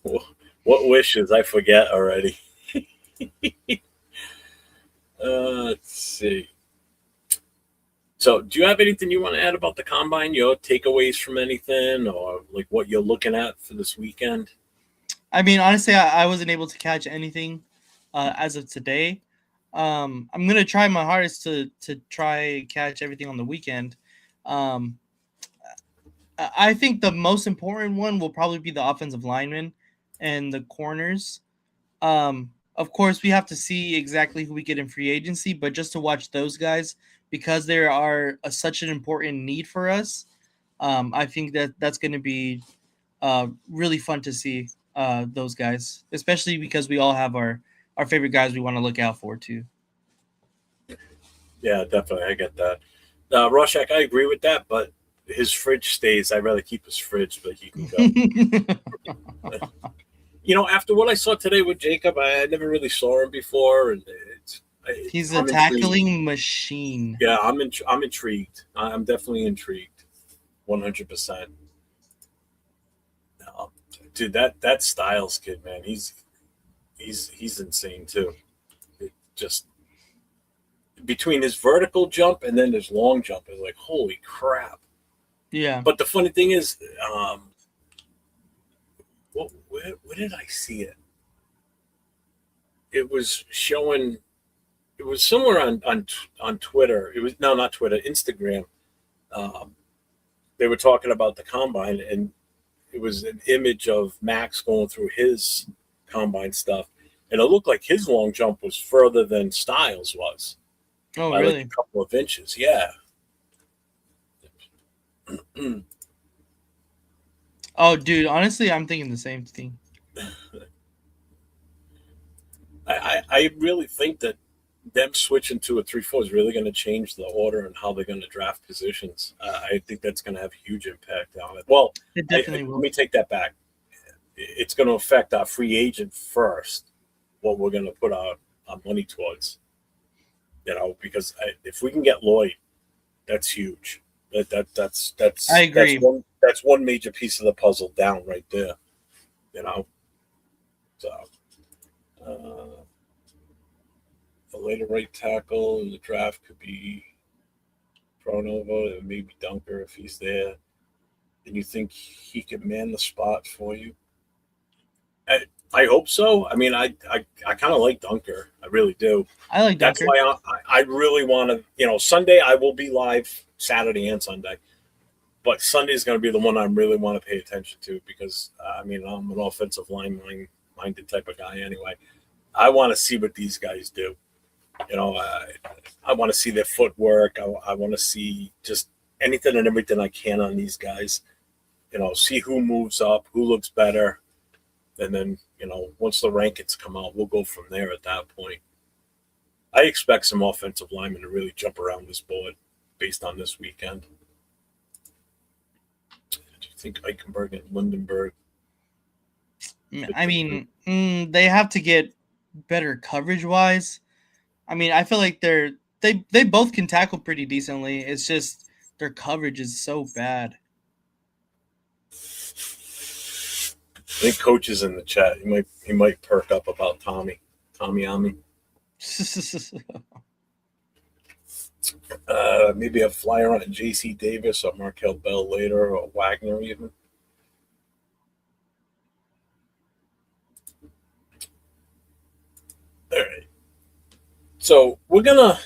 Speaker 1: What wishes? I forget already. Let's see. So, do you have anything you want to add about the combine? Your takeaways from anything, or like what you're looking at for this weekend?
Speaker 4: I mean, honestly, I wasn't able to catch anything as of today. I'm gonna try my hardest to try catch everything on the weekend. I think the most important one will probably be the offensive linemen and the corners. Of course, we have to see exactly who we get in free agency, but just to watch those guys because they are such an important need for us. I think that's going to be really fun to see those guys, especially because we all have our favorite guys we want to look out for too.
Speaker 1: Yeah, definitely. I get that. Rorschach, I agree with that, but his fridge stays. I'd rather keep his fridge, but he can go. After what I saw today with Jacob, I never really saw him before, and
Speaker 4: He's
Speaker 1: I'm
Speaker 4: a tackling
Speaker 1: intrigued.
Speaker 4: machine.
Speaker 1: Yeah, I'm intrigued. I'm definitely intrigued, 100%. Dude, that Styles kid, man, he's insane too. It just between his vertical jump and then his long jump is like, holy crap.
Speaker 4: Yeah.
Speaker 1: But the funny thing is, where did I see it? It was showing. It was somewhere on Twitter. It was not Twitter, Instagram. They were talking about the combine, and it was an image of Max going through his combine stuff, and it looked like his long jump was further than Styles was.
Speaker 4: Oh,
Speaker 1: by
Speaker 4: really?
Speaker 1: like a couple of inches. Yeah.
Speaker 4: Oh, dude. Honestly, I'm thinking the same thing.
Speaker 1: I really think that them switching to a 3-4 is really going to change the order and how they're going to draft positions. I think that's going to have a huge impact on it. Well,
Speaker 4: It definitely will.
Speaker 1: let me take that back. It's going to affect our free agent first, what we're going to put our money towards. Because if we can get Lloyd, that's huge. That's
Speaker 4: I agree.
Speaker 1: That's one major piece of the puzzle down right there. So the later right tackle in the draft could be Pronova, and maybe Dunker if he's there. And you think he could man the spot for you? I hope so. I mean, I kind of like Dunker. I really do.
Speaker 4: I like Dunker.
Speaker 1: That's why I really want to. Sunday I will be live, Saturday and Sunday, but Sunday is going to be the one I really want to pay attention to because I'm an offensive line-minded type of guy anyway. I want to see what these guys do. I want to see their footwork. I want to see just anything and everything I can on these guys. See who moves up, who looks better. And then, once the rankings come out, we'll go from there at that point. I expect some offensive linemen to really jump around this board based on this weekend. Do you think Eichenberg and Lindenberg?
Speaker 4: I mean, they have to get better coverage-wise. I mean, I feel like they both can tackle pretty decently. It's just their coverage is so bad.
Speaker 1: I think Coach is in the chat. He might perk up about Tommy Ami. Maybe a flyer on J.C. Davis or Markel Bell later, or Wagner even. All right. So we're gonna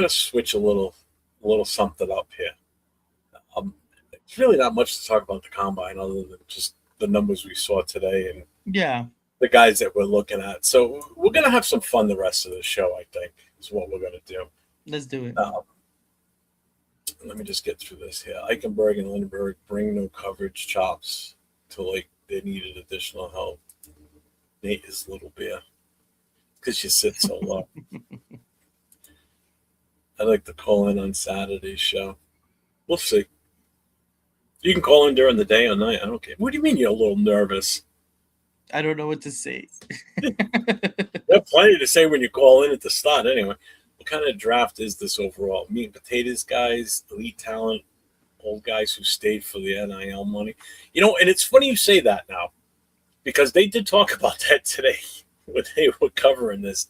Speaker 1: switch a little something up here. It's really not much to talk about the combine other than just the numbers we saw today, and
Speaker 4: Yeah,
Speaker 1: the guys that we're looking at. So we're gonna have some fun the rest of the show. I think is what we're gonna do.
Speaker 4: Let's do it.
Speaker 1: Let me just get through this here. Eichenberg and Lindbergh bring no coverage chops to like they needed additional help. Nate is little bear because you sit so low. I like to call in on Saturday's show. We'll see. You can call in during the day or night. I don't care. What do you mean you're a little nervous?
Speaker 4: I don't know what to say.
Speaker 1: You have plenty to say when you call in at the start anyway. What kind of draft is this overall? Meat and potatoes guys, elite talent, old guys who stayed for the NIL money. You know, and it's funny you say that now because they did talk about that today when they were covering this.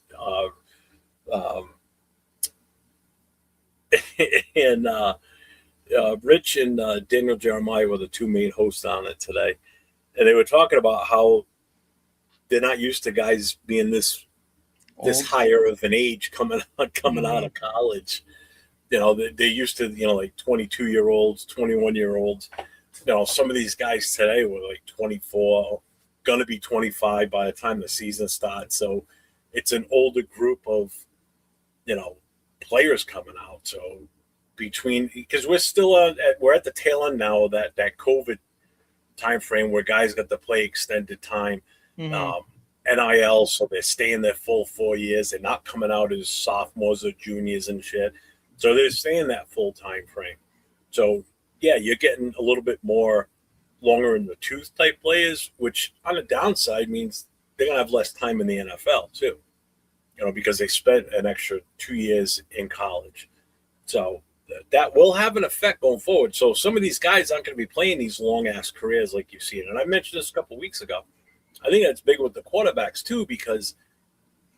Speaker 1: And Rich and Daniel Jeremiah were the two main hosts on it today. And they were talking about how they're not used to guys being this higher of an age coming out of college. You know, they're used to, you know, like 22-year-olds, 21-year-olds. You know, some of these guys today were like 24, going to be 25 by the time the season starts. So it's an older group of, you know, players coming out. So because we're still we're at the tail end now of that COVID time frame where guys got to play extended time. NIL, so they're staying their full 4 years. They're not coming out as sophomores or juniors and shit. So they're staying that full time frame. So yeah, you're getting a little bit more longer in the tooth type players, which on the downside means they're gonna have less time in the NFL too. You know, because they spent an extra 2 years in college. So that will have an effect going forward. So some of these guys aren't going to be playing these long ass careers like you've seen. And I mentioned this a couple of weeks ago. I think that's big with the quarterbacks too, because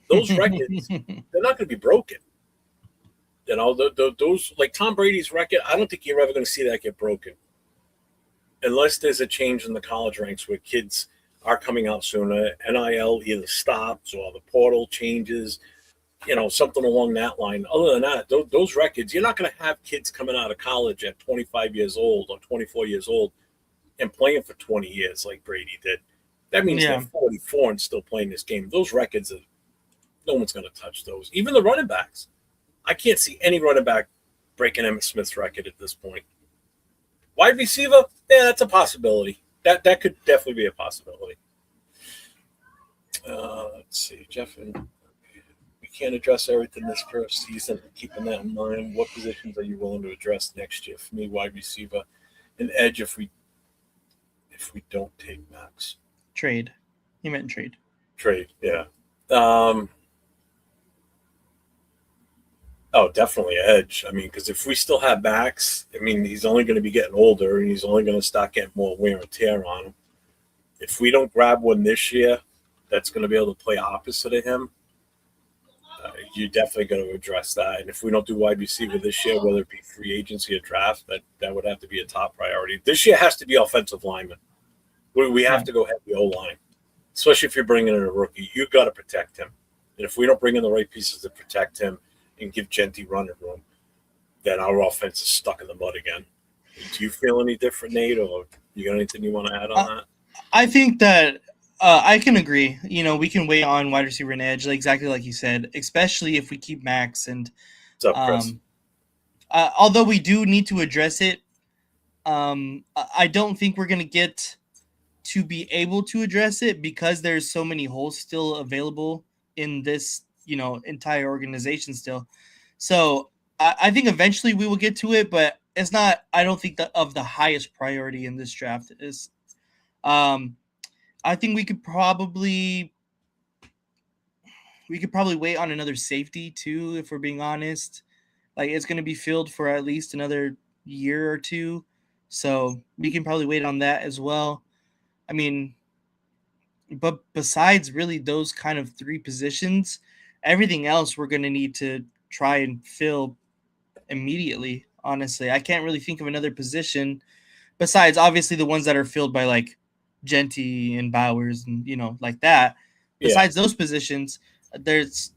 Speaker 1: those records, they're not going to be broken. You know, those like Tom Brady's record, I don't think you're ever going to see that get broken. Unless there's a change in the college ranks where kids are coming out sooner, NIL either stops or the portal changes, you know, something along that line. Other than that, those records, you're not going to have kids coming out of college at 25 years old or 24 years old and playing for 20 years like Brady did. That means they're 44 and still playing this game. Those records, no one's going to touch those. Even the running backs. I can't see any running back breaking Emmitt Smith's record at this point. Wide receiver, yeah, that's a possibility. That could definitely be a possibility. Let's see, Jeff, we can't address everything this first season. Keeping that in mind, what positions are you willing to address next year? For me, wide receiver, and edge if we don't take Max.
Speaker 4: Trade. He meant trade.
Speaker 1: Trade, yeah. Definitely edge. I mean, because if we still have Max, I mean, he's only going to be getting older, and he's only going to start getting more wear and tear on him. If we don't grab one this year, that's going to be able to play opposite of him. You're definitely going to address that. And if we don't do wide receiver this year, whether it be free agency or draft, that would have to be a top priority. This year has to be offensive lineman. We have to go heavy O-line, especially if you're bringing in a rookie. You've got to protect him. And if we don't bring in the right pieces to protect him and give Genty running room, then our offense is stuck in the mud again. Do you feel any different, Nate, or you got anything you want to add on that?
Speaker 4: I think that I can agree. You know, we can wait on wide receiver and edge, exactly like you said, especially if we keep Max. And
Speaker 1: What's up, Chris?
Speaker 4: Although we do need to address it, I don't think we're going to get to be able to address it because there's so many holes still available in this, you know, entire organization still. So I think eventually we will get to it, but it's not, I don't think that of the highest priority in this draft is, I think we could probably wait on another safety too, if we're being honest. Like it's going to be filled for at least another year or two. So we can probably wait on that as well. I mean, but besides really those kind of three positions, everything else we're going to need to try and fill immediately. Honestly, I can't really think of another position besides obviously the ones that are filled by like Genty and Bowers and, you know, like that. Besides those positions, there's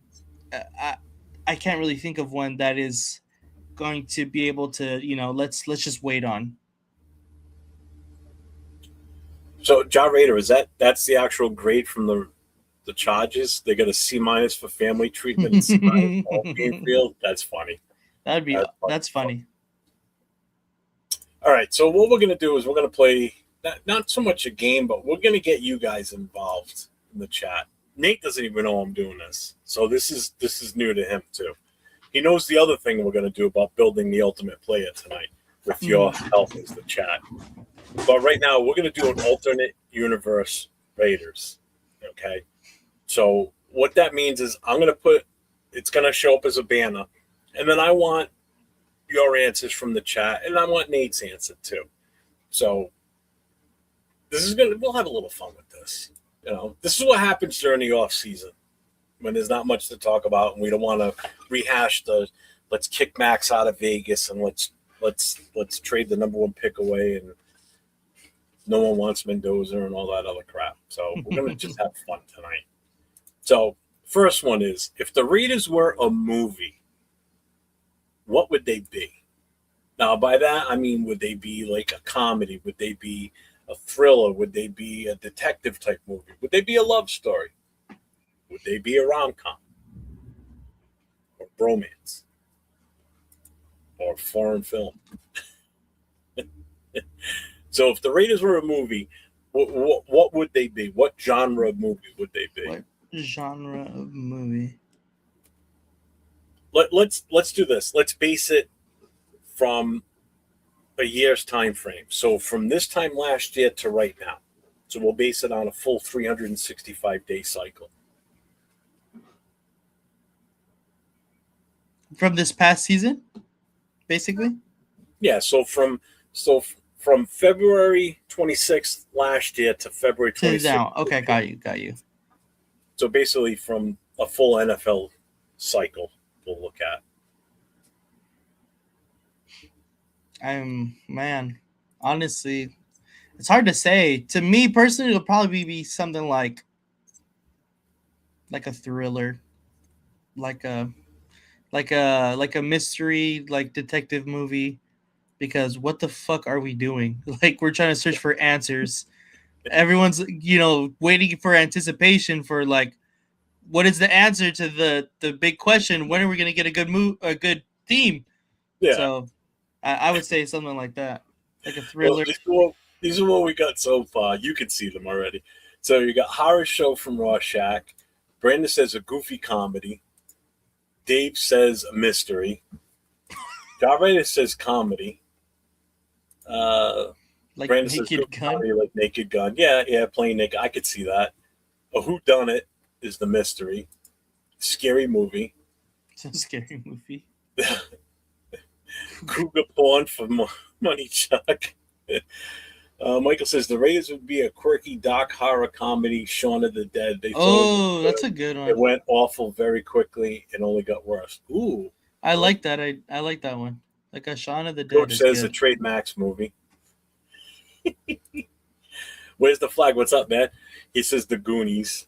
Speaker 4: I can't really think of one that is going to be able to, you know, let's just wait on.
Speaker 1: So John Raider, that's the actual grade from the the Chargers. They got a C- for family treatment and C- all game field. That's funny.
Speaker 4: That's funny.
Speaker 1: All right, so what we're going to do is we're going to play not so much a game, but we're going to get you guys involved in the chat. Nate doesn't even know I'm doing this, so this is new to him too. He knows the other thing we're going to do about building the ultimate player tonight with your help is the chat. But right now, we're going to do an alternate universe Raiders, okay? So what that means is I'm going to it's going to show up as a banner, and then I want your answers from the chat, and I want Nate's answer too. So we'll have a little fun with this. This is what happens during the off season when there's not much to talk about, and we don't want to rehash let's kick Max out of Vegas and let's trade the number 1 pick away, and no one wants Mendoza and all that other crap. So we're gonna just have fun tonight. So first one is, if the Raiders were a movie, what would they be? Now, by that, I mean, would they be like a comedy? Would they be a thriller? Would they be a detective type movie? Would they be a love story? Would they be a rom-com? Or bromance? Or foreign film? So if the Raiders were a movie, what would they be? What genre of movie would they be?
Speaker 4: What genre of movie?
Speaker 1: Let's do this. Let's base it from a year's time frame. So from this time last year to right now. So we'll base it on a full 365-day cycle.
Speaker 4: From this past season, basically?
Speaker 1: Yeah, so from February 26th last year to February 26th.
Speaker 4: Now. Okay, got you.
Speaker 1: So basically from a full NFL cycle we'll look at.
Speaker 4: Honestly, it's hard to say. To me personally, it'll probably be something like a thriller, like a mystery, like detective movie. Because what the fuck are we doing? Like, we're trying to search for answers. Everyone's waiting for anticipation for like, what is the answer to the big question? When are we gonna get a good theme?
Speaker 1: Yeah.
Speaker 4: So I would say something like that, like a thriller.
Speaker 1: Well, these are what we got so far. You can see them already. So you got horror show from Rorschach. Brandon says a goofy comedy. Dave says a mystery. Darvada says comedy.
Speaker 4: Like
Speaker 1: Brandon
Speaker 4: Naked
Speaker 1: says
Speaker 4: Gun.
Speaker 1: comedy, like Naked Gun. Yeah, playing naked. I could see that. A whodunit is the mystery. Scary movie.
Speaker 4: It's a scary movie.
Speaker 1: Cougar porn for Money Chuck. Michael says the Raiders would be a quirky dark horror comedy. Shaun of the Dead.
Speaker 4: That's a good one.
Speaker 1: It went awful very quickly and only got worse. Ooh,
Speaker 4: I like that. I like that one. Like a Shaun of the Dead.
Speaker 1: George says a Trade Max movie. Where's the flag? What's up, man? He says the Goonies.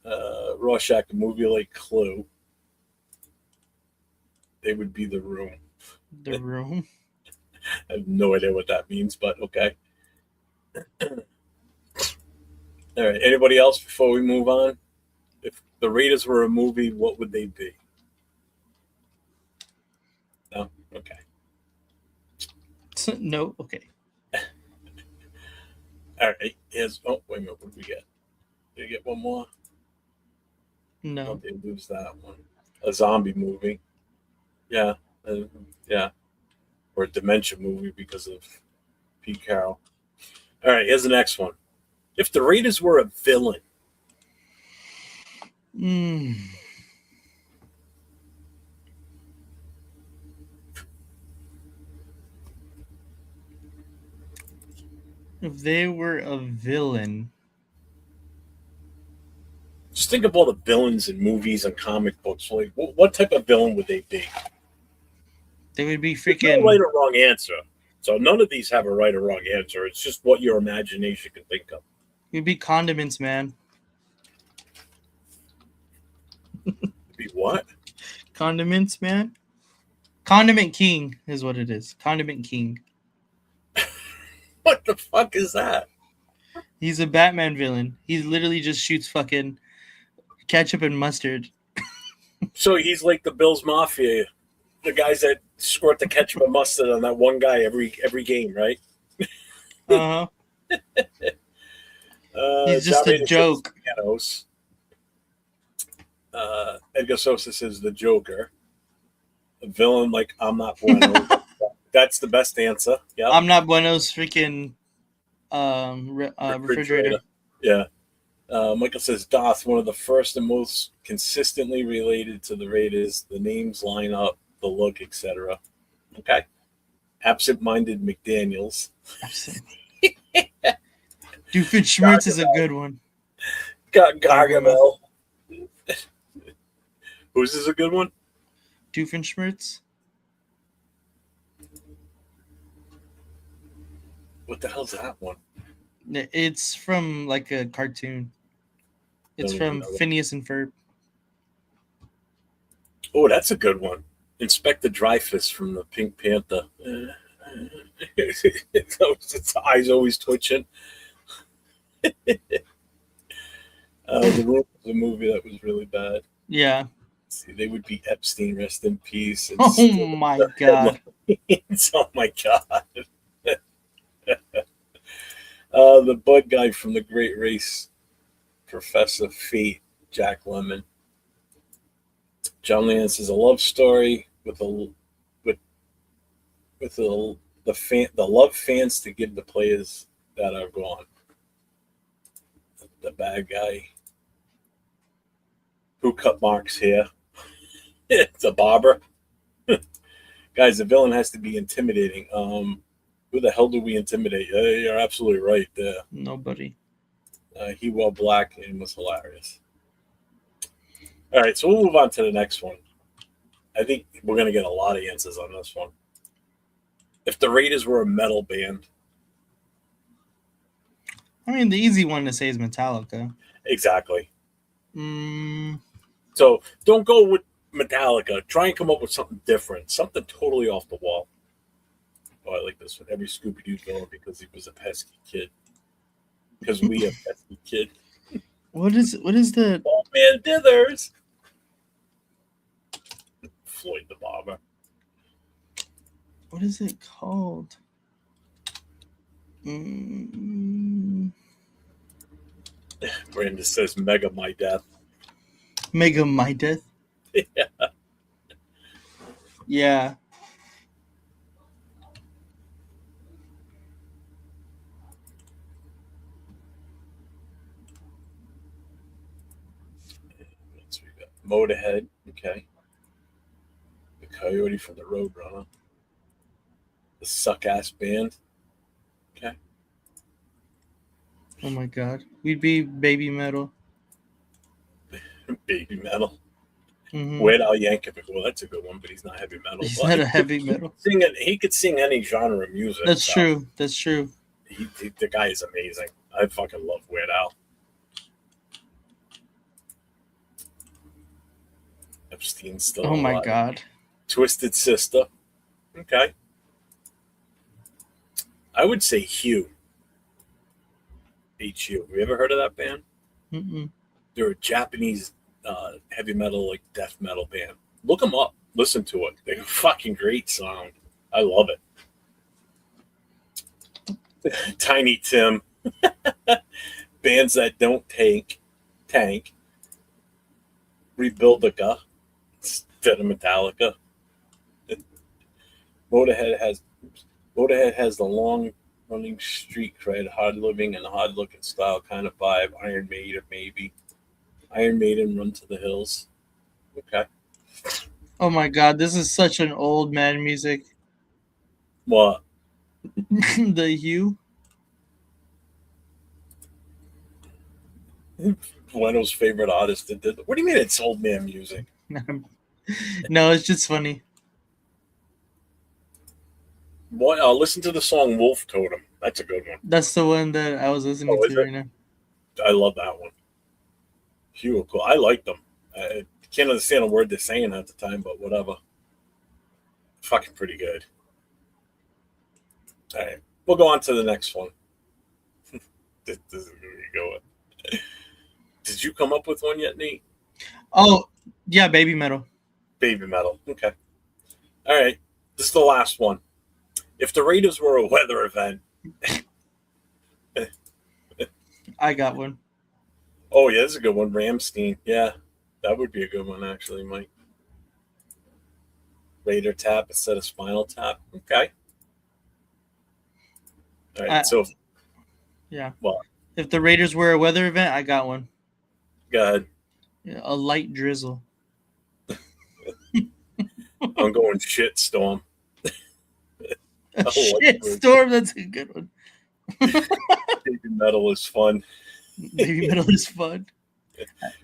Speaker 1: Rorschach, a movie like Clue. They would be The Room.
Speaker 4: The Room.
Speaker 1: I have no idea what that means, but okay. All right. Anybody else before we move on? If the Raiders were a movie, what would they be? No? Okay.
Speaker 4: No? Okay.
Speaker 1: All right. Wait a minute. What did we get? Did we get one more?
Speaker 4: No.
Speaker 1: They lose that one. A zombie movie. Yeah. Yeah. Or a dementia movie because of Pete Carroll. All right, here's the next one. If the Raiders were a villain.
Speaker 4: If they were a villain.
Speaker 1: Just think of all the villains in movies and comic books. Like, what type of villain would they be?
Speaker 4: They would be
Speaker 1: There's
Speaker 4: freaking.
Speaker 1: no right or wrong answer. So none of these have a right or wrong answer. It's just what your imagination can think of.
Speaker 4: You'd be condiments, man.
Speaker 1: Be what?
Speaker 4: Condiments, man. Condiment King is what it is. Condiment King.
Speaker 1: What the fuck is that?
Speaker 4: He's a Batman villain. He literally just shoots fucking ketchup and mustard.
Speaker 1: So he's like the Bills Mafia, the guys that squirt the ketchup and mustard on that one guy every game, right?
Speaker 4: Uh-huh. He's just
Speaker 1: John
Speaker 4: a joke.
Speaker 1: Pianos. Edgar Sosa says the Joker. A villain like I'm not bueno. That's the best answer. Yeah.
Speaker 4: I'm not Bueno's freaking refrigerator.
Speaker 1: Yeah. Michael says Doth, one of the first and most consistently related to the Raiders. The names line up, the look, etc. Okay. Absent-minded McDaniels.
Speaker 4: Doofenshmirtz is a good one.
Speaker 1: Gargamel. Whose is a good one?
Speaker 4: Doofenshmirtz.
Speaker 1: What the hell's that one?
Speaker 4: It's from like a cartoon. It's from Phineas and Ferb.
Speaker 1: Oh, that's a good one. Inspector Dreyfus from the Pink Panther. Its eyes always twitching. The Room was a movie that was really bad.
Speaker 4: Yeah.
Speaker 1: See, they would be Epstein, rest in peace. And
Speaker 4: Oh my god.
Speaker 1: Oh my god. The bud guy from The Great Race, Professor Fate, Jack Lemmon. John Lennon says a love story with the love fans to give the players that are gone. The bad guy who cut Mark's hair. It's a barber. Guys, the villain has to be intimidating. Who the hell do we intimidate? You're absolutely right there.
Speaker 4: Nobody.
Speaker 1: He wore black and was hilarious. All right, so we'll move on to the next one. I think we're going to get a lot of answers on this one. If the Raiders were a metal band.
Speaker 4: I mean, the easy one to say is Metallica.
Speaker 1: Exactly. So don't go with Metallica. Try and come up with something different, something totally off the wall. Oh, I like this one. Every Scooby-Doo villain because he was a pesky kid. Because we a pesky kid.
Speaker 4: What is the
Speaker 1: Old Man Dithers? Floyd the Barber.
Speaker 4: What is it called?
Speaker 1: Brandon says Mega My Death.
Speaker 4: Mega My Death?
Speaker 1: Yeah.
Speaker 4: Yeah.
Speaker 1: Motorhead, okay. The Coyote from the Roadrunner. The Suck-Ass Band, okay.
Speaker 4: Oh my god. We'd be Baby Metal.
Speaker 1: Baby Metal.
Speaker 4: Mm-hmm.
Speaker 1: Weird Al Yankovic. Well, that's a good one, but he's not heavy metal.
Speaker 4: He's not a heavy metal.
Speaker 1: He could sing any genre of music.
Speaker 4: That's true. That's true.
Speaker 1: The guy is amazing. I fucking love Weird Al. Epstein's still
Speaker 4: Oh my
Speaker 1: alive.
Speaker 4: god.
Speaker 1: Twisted Sister. Okay. I would say Hugh. H.U. Have you ever heard of that band?
Speaker 4: Mm-mm.
Speaker 1: They're a Japanese heavy metal, like death metal band. Look them up. Listen to it. They're a fucking great song. I love it. Tiny Tim. Bands that don't tank. Rebuildica. Instead of Metallica. Motorhead has the long running street cred, hard living and hard looking style kind of vibe. Iron Maiden, maybe. Iron Maiden, Run to the Hills. Okay.
Speaker 4: Oh my god, this is such an old man music.
Speaker 1: What?
Speaker 4: The Hue.
Speaker 1: Bueno's favorite artist that did. What do you mean it's old man music?
Speaker 4: No, it's just funny.
Speaker 1: What? Listen to the song Wolf Totem. That's a good one.
Speaker 4: That's the one that I was listening to right now.
Speaker 1: I love that one. Hugh, cool. I like them. I can't understand a word they're saying at the time, but whatever. Fucking pretty good. All right. We'll go on to the next one. This is where you go. Did you come up with one yet, Nate?
Speaker 4: Oh, yeah, Baby Metal.
Speaker 1: Baby metal. Okay. All right. This is the last one. If the Raiders were a weather event,
Speaker 4: I got one.
Speaker 1: oh yeah, this is a good one. Ramstein. Yeah, that would be a good one actually, Mike. Raider tap instead of Spinal Tap. Okay. All right.
Speaker 4: I,
Speaker 1: So,
Speaker 4: yeah.
Speaker 1: well,
Speaker 4: If the Raiders were a weather event, I got one.
Speaker 1: go ahead.
Speaker 4: Yeah, a light drizzle.
Speaker 1: I'm going shit storm.
Speaker 4: A
Speaker 1: like
Speaker 4: shit
Speaker 1: it.
Speaker 4: storm. That's a good one.
Speaker 1: Baby metal is fun.
Speaker 4: Baby Metal is fun.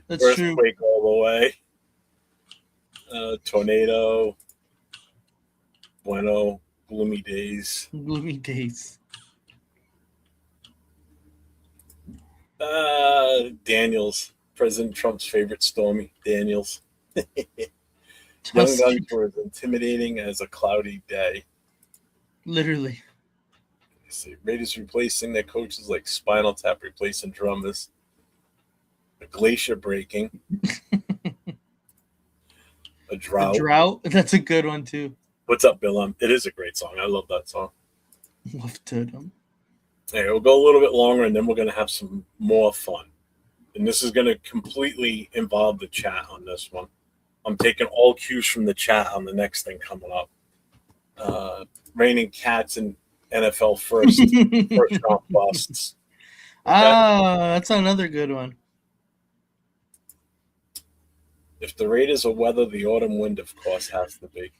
Speaker 4: That's true.
Speaker 1: Earthquake all the way. Tornado. Bueno. Gloomy days.
Speaker 4: Gloomy days.
Speaker 1: Daniels. President Trump's favorite Stormy Daniels. Young
Speaker 4: Just
Speaker 1: Guns were as intimidating as a cloudy day.
Speaker 4: literally.
Speaker 1: Let's see, Raiders replacing their coaches like Spinal Tap replacing drummers. A glacier breaking. A drought.
Speaker 4: The drought. That's a good one too.
Speaker 1: What's up, Bill? It is a great song. I love that song.
Speaker 4: Love to them.
Speaker 1: Hey, we'll go a little bit longer, and then we're going to have some more fun. And this is going to completely involve the chat on this one. I'm taking all cues from the chat on the next thing coming up. Raining cats and NFL first round busts. Okay.
Speaker 4: That's another good one.
Speaker 1: If the Raiders will weather the autumn wind, of course, has to be.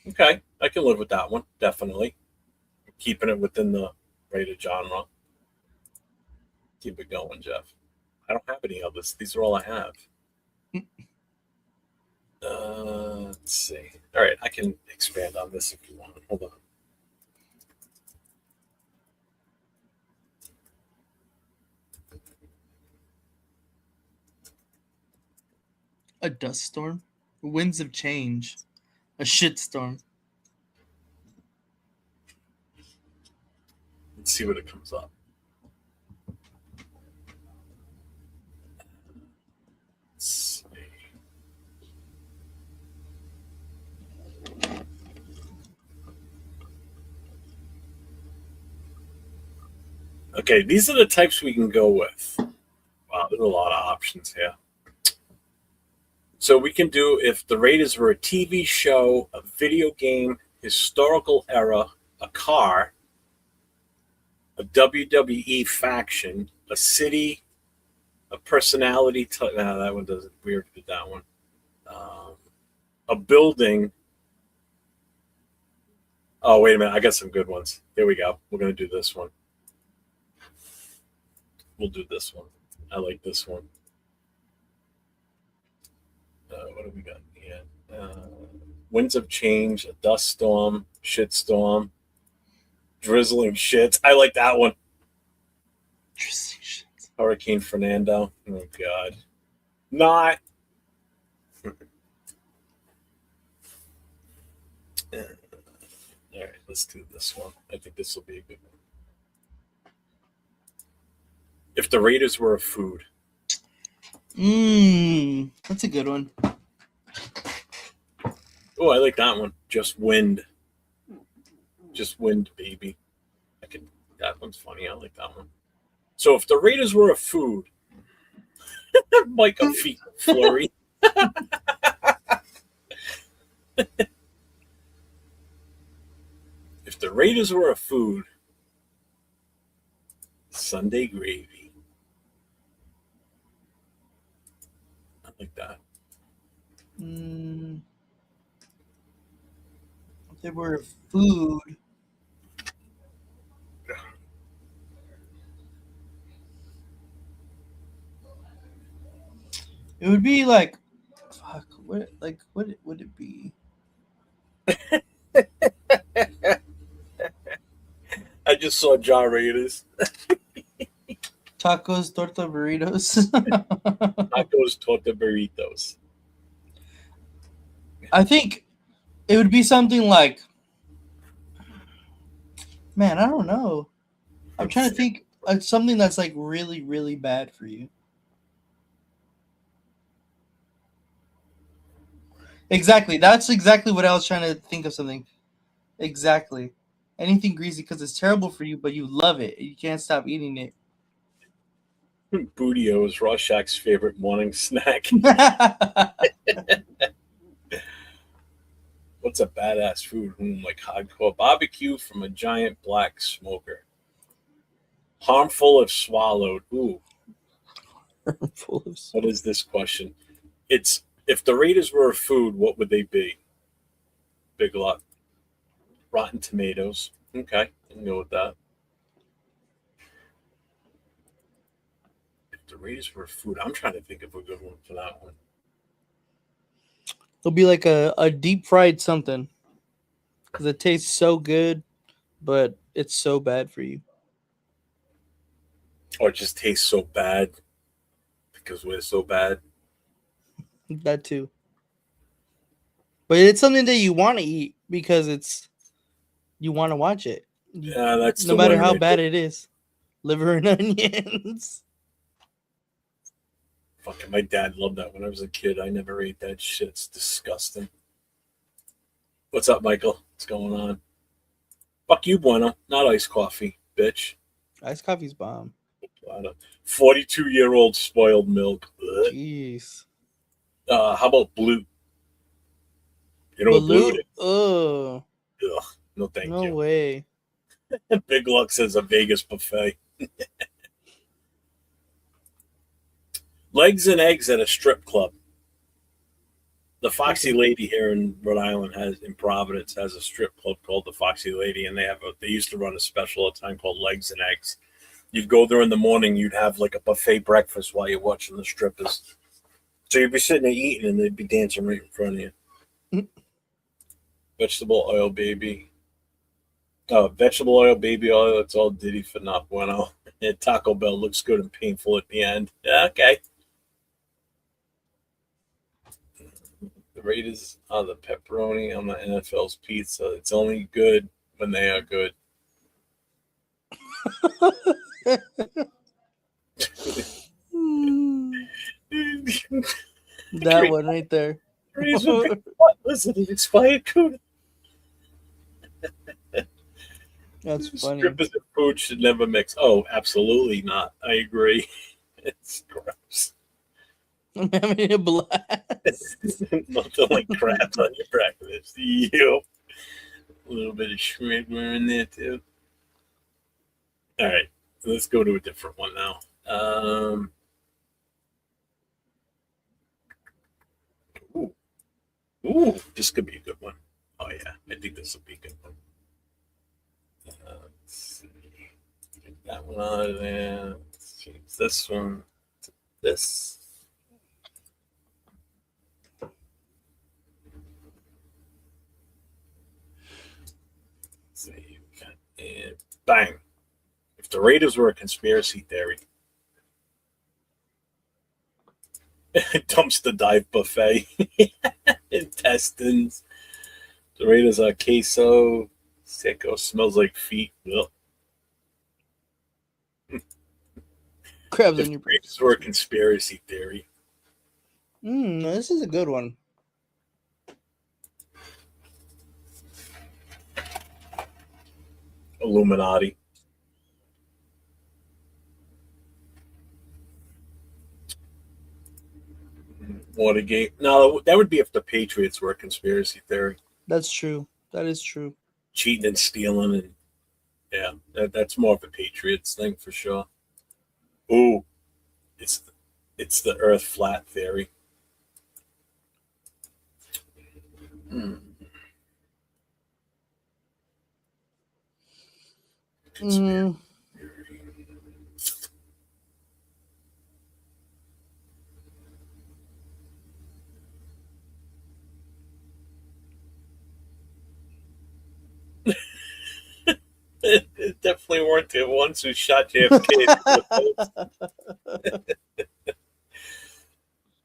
Speaker 1: Okay, I can live with that one, definitely. Keeping it within the Raider genre. Keep it going, Jeff. I don't have any others. These are all I have. Let's see. All right, I can expand on this if you want. Hold on.
Speaker 4: A dust storm. Winds of change. A shit storm.
Speaker 1: Let's see what it comes up. Let's see. Okay, these are the types we can go with. Wow, there's a lot of options here. So we can do if the Raiders were a TV show, a video game, historical era, a car, a WWE faction, a city, a personality. No, that one doesn't. We already did that one. A building. Oh, wait a minute. I got some good ones. Here we go. We're going to do this one. We'll do this one. I like this one. What have we got here? Winds of change, a dust storm, shit storm, drizzling shits. I like that one. Hurricane Fernando. Oh, God. Not. All right, let's do this one. I think this will be a good one. If the Raiders were a food.
Speaker 4: That's a good one.
Speaker 1: Oh, I like that one. Just wind. Just wind, baby. That one's funny. I like that one. So if the Raiders were a food, like a fecal flurry. If the Raiders were a food, Sunday gravy. I like that.
Speaker 4: If they were a food, it would be like, fuck. What would it be?
Speaker 1: I just saw Jaw Raiders.
Speaker 4: Tacos, torta, burritos.
Speaker 1: Tacos, torta, burritos.
Speaker 4: I think it would be something like, man, I don't know. I'm trying to think of something that's like really, really bad for you. Exactly. That's exactly what I was trying to think of something. Exactly. Anything greasy because it's terrible for you, but you love it. You can't stop eating it.
Speaker 1: Bootio is Rorschach's favorite morning snack. What's a badass food? Like hardcore barbecue from a giant black smoker. Harmful if swallowed. Ooh,
Speaker 4: Full of
Speaker 1: what is this question? It's if the Raiders were a food, what would they be? Big lot. Rotten tomatoes. Okay, I can go with that. If the Raiders were a food, I'm trying to think of a good one for that one.
Speaker 4: It'll be like a deep fried something because it tastes so good, but it's so bad for you.
Speaker 1: Or it just tastes so bad because we're so bad.
Speaker 4: That too. But it's something that you want to eat because you want to watch it.
Speaker 1: Yeah, that's
Speaker 4: No
Speaker 1: the
Speaker 4: matter
Speaker 1: one
Speaker 4: how
Speaker 1: right
Speaker 4: bad
Speaker 1: there.
Speaker 4: it is. Liver and onions.
Speaker 1: Fucking my dad loved that when I was a kid. I never ate that shit. It's disgusting. What's up, Michael? What's going on? Fuck you, Bueno. Not iced coffee, bitch.
Speaker 4: Iced coffee's bomb.
Speaker 1: 42-year-old spoiled milk. Ugh.
Speaker 4: Jeez.
Speaker 1: How about blue? You know what blue
Speaker 4: Balut?
Speaker 1: is?
Speaker 4: Oh,
Speaker 1: Ugh, no, thank
Speaker 4: no
Speaker 1: you.
Speaker 4: way.
Speaker 1: Big Luck says a Vegas buffet. Legs and eggs at a strip club. The Foxy Lady here in Rhode Island in Providence has a strip club called the Foxy Lady, and they used to run a special at a time called Legs and Eggs. You'd go there in the morning, you'd have like a buffet breakfast while you're watching the strippers. So you'd be sitting there eating, and they'd be dancing right in front of you. Vegetable oil, baby. Vegetable oil, baby oil. It's all Diddy for not bueno. And Taco Bell looks good and painful at the end. Yeah, okay. The Raiders are the pepperoni on the NFL's pizza. It's only good when they are good.
Speaker 4: That one right there.
Speaker 1: Raiders with big butt. Listen, it expired food.
Speaker 4: That's funny.
Speaker 1: Strippers and food should never mix. Oh, absolutely not. I agree. It's gross.
Speaker 4: I'm having a blast.
Speaker 1: Nothing like crabs on your breakfast. Yep. A little bit of schmidmer in there too. All right, let's go to a different one now. Ooh, this could be a good one. Oh yeah, I think this will be a good one. Let's see. Get that one out of there. Let's change this one to this. Save and bang. If the Raiders were a conspiracy theory, dumpster dive buffet, intestines. The Raiders are queso. Sicko smells like feet. Ugh.
Speaker 4: Crabs
Speaker 1: If
Speaker 4: on
Speaker 1: the
Speaker 4: your
Speaker 1: Raiders
Speaker 4: breakfast.
Speaker 1: were a conspiracy theory,
Speaker 4: This is a good one.
Speaker 1: Illuminati. Watergate. No, that would be if the Patriots were a conspiracy theory.
Speaker 4: That's true. That is true.
Speaker 1: Cheating and stealing, and yeah, that's more of a Patriots thing for sure. Ooh, it's the Earth flat theory. Conspiracy. It definitely weren't the ones who shot JFK.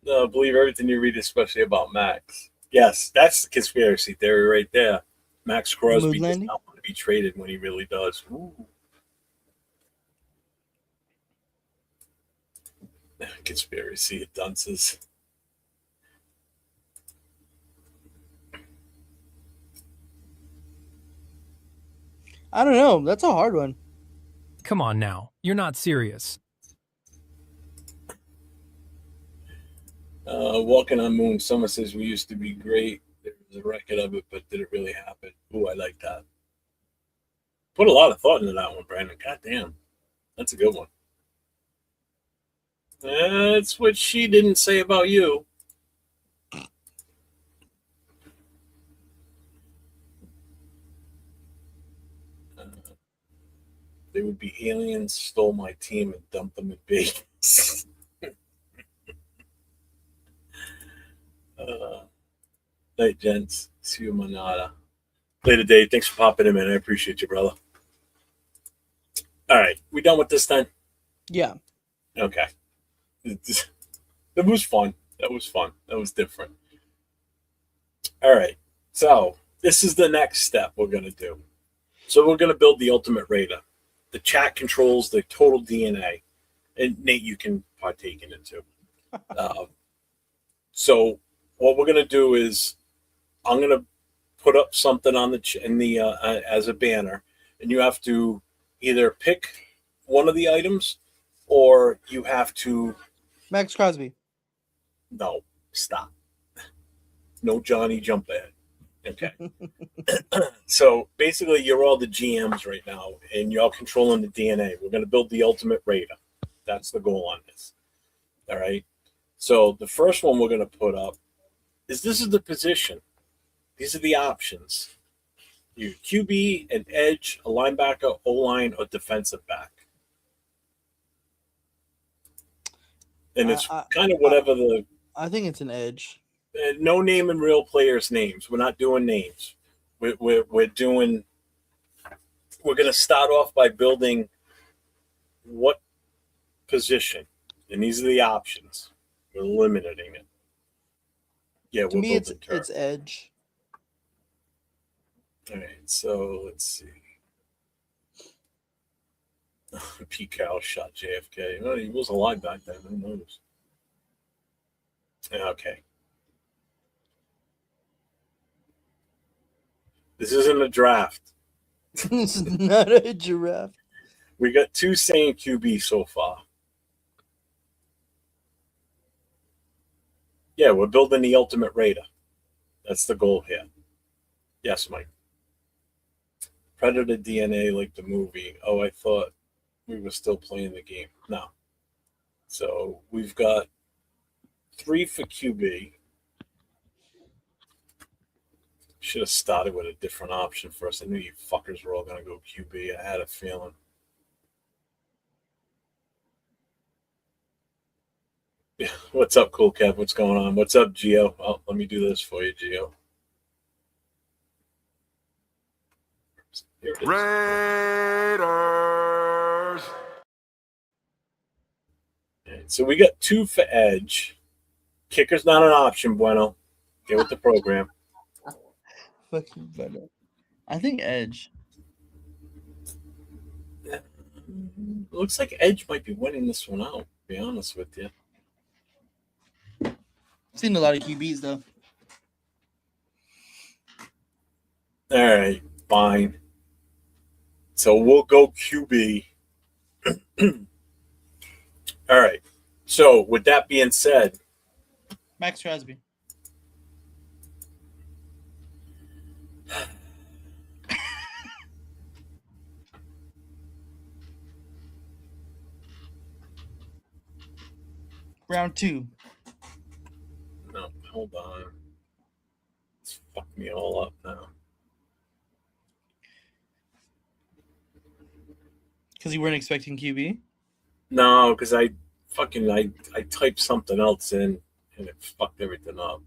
Speaker 1: No, believe everything you read, especially about Max. Yes, that's the conspiracy theory right there. Max Crosby
Speaker 4: Moon
Speaker 1: does
Speaker 4: landing?
Speaker 1: not want to be traded when he really does. Ooh. Conspiracy of dunces.
Speaker 4: I don't know. That's a hard one.
Speaker 5: Come on now. You're not serious.
Speaker 1: Walking on Moon. Someone says we used to be great. There was a record of it, but did it really happen? Ooh, I like that. Put a lot of thought into that one, Brandon. God damn. That's a good one. That's what she didn't say about you. They would be aliens, stole my team, and dumped them in Vegas. Night, gents. See you, manada. Later, Dave. Thanks for popping in, man. I appreciate you, brother. All right. We done with this then?
Speaker 4: Yeah.
Speaker 1: Okay. That was fun. That was fun. That was different. All right. So this is the next step we're going to do. So we're going to build the Ultimate Raider. The chat controls the total DNA. And Nate, you can partake in it too. So what we're going to do is I'm going to put up something on the as a banner, and you have to either pick one of the items or you have to.
Speaker 4: Max Crosby.
Speaker 1: No, stop. No Johnny jump ahead. Okay. So basically, you're all the GMs right now, and you're all controlling the DNA. We're going to build the Ultimate Raider. That's the goal on this. All right. So the first one we're going to put up is this is the position. These are the options. You QB, an edge, a linebacker, O-line, or defensive back. And it's kind of whatever the...
Speaker 4: I think it's an edge.
Speaker 1: No name and real players' names. We're not doing names. We're doing... We're going to start off by building what position. And these are the options. We're eliminating it. Yeah,
Speaker 4: to me, it's edge.
Speaker 1: All right, so let's see. Pete Carroll shot JFK. Well, he was alive back then. Who knows? Okay. This isn't a draft.
Speaker 4: It's not a giraffe.
Speaker 1: We got 2 saying QB so far. Yeah, we're building the Ultimate Raider. That's the goal here. Yes, Mike. Predator DNA like the movie. Oh, I thought we were still playing the game. No. So we've got 3 for QB. Should have started with a different option first. I knew you fuckers were all going to go QB. I had a feeling. Yeah. What's up, Cool Kev? What's going on? What's up, Gio? Oh, let me do this for you, Gio.
Speaker 6: Raiders.
Speaker 1: Right, so we got 2 for edge. Kicker's not an option, Bueno. Get with the program.
Speaker 4: Fucking better. I think edge.
Speaker 1: Looks like edge might be winning this one out, to be honest with you.
Speaker 4: I've seen a lot of QBs, though.
Speaker 1: All right, fine. So we'll go QB. All right. So with that being said,
Speaker 4: Max Crosby. Round 2.
Speaker 1: no, hold on. It's fucked me all up now.
Speaker 4: Because you weren't expecting QB?
Speaker 1: No, because I typed something else in and it fucked everything up.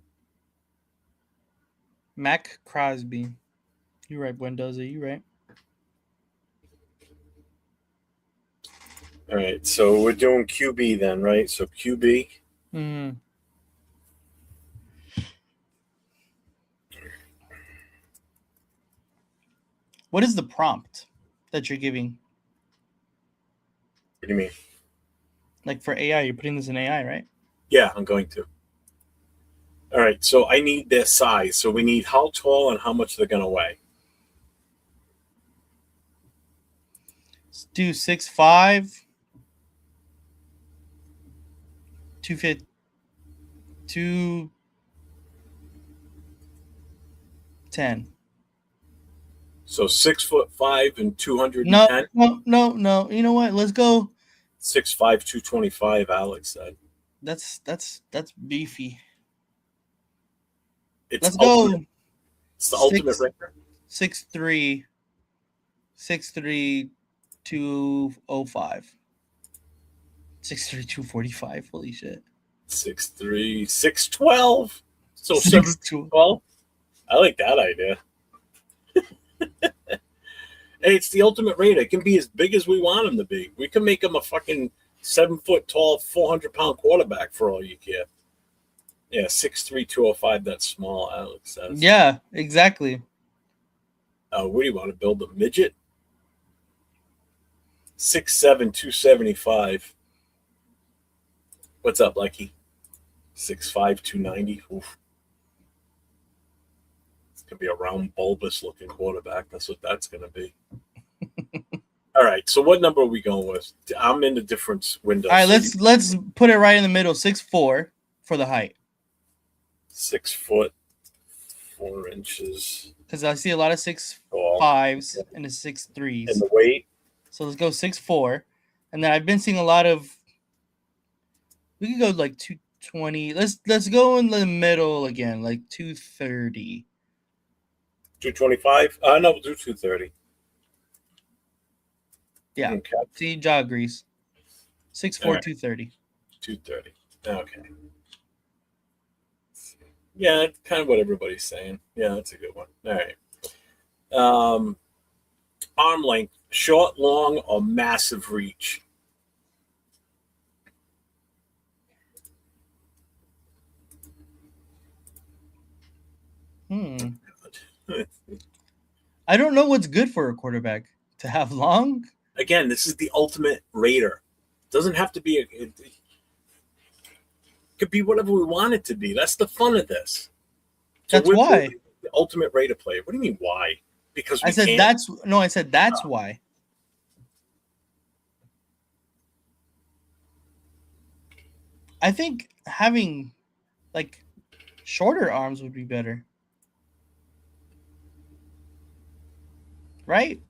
Speaker 4: Mac Crosby. You're right, Buendoza. You're right.
Speaker 1: All right, so we're doing QB then, right? So QB.
Speaker 4: Mm. What is the prompt that you're giving?
Speaker 1: What do you mean?
Speaker 4: Like for AI, you're putting this in AI, right?
Speaker 1: Yeah, I'm going to. All right, so I need their size. So we need how tall and how much they're going to weigh.
Speaker 4: Let's do 6'5", 250, 210.
Speaker 1: So 6'5" and
Speaker 4: No,
Speaker 1: 210.
Speaker 4: no. You know what? Let's go.
Speaker 1: 6'5", 225. Alex said.
Speaker 4: That's beefy.
Speaker 1: It's
Speaker 4: Let's
Speaker 1: ultimate.
Speaker 4: go
Speaker 1: It's the ultimate Raider.
Speaker 4: 6'3", 6'3", 205. 6'3", 245. Holy shit.
Speaker 1: 6'3", 6'12". So
Speaker 4: 6'2".
Speaker 1: 7'12". I like that idea. Hey, it's the ultimate Raider. It can be as big as we want him to be. We can make him a fucking 7 foot tall, 400-pound quarterback for all you care. Yeah, 6'3", 205. That's small, Alex says.
Speaker 4: Yeah, exactly.
Speaker 1: What do you want to build a midget? 6'7", 275. What's up, Lucky? 6'5", 290. Oof. It's gonna be a round, bulbous-looking quarterback. That's what that's gonna be. All right. So what number are we going with? I'm in the difference window.
Speaker 4: All right, let's put it right in the middle. 6'4" for the height.
Speaker 1: 6 foot 4 inches.
Speaker 4: Because I see a lot of 6'5s and the 6'3s.
Speaker 1: And the weight.
Speaker 4: So let's go 6'4", and then I've been seeing a lot of. We could go like 220. Let's go in the middle again, like 230.
Speaker 1: 225. No, we'll do 230.
Speaker 4: Yeah.
Speaker 1: Okay.
Speaker 4: See, jaw agrees. 6'4",
Speaker 1: All right.
Speaker 4: 230.
Speaker 1: 230. Okay. Yeah, kind of what everybody's saying. Yeah, that's a good one. All right. Arm length, short, long, or massive reach?
Speaker 4: I don't know what's good for a quarterback. To have long?
Speaker 1: Again, this is the ultimate Raider. Doesn't have to be it could be whatever we want it to be. That's the fun of this. So
Speaker 4: That's why.
Speaker 1: The ultimate Raider player. What do you mean why? Because
Speaker 4: I said that's why. I think having like shorter arms would be better. Right?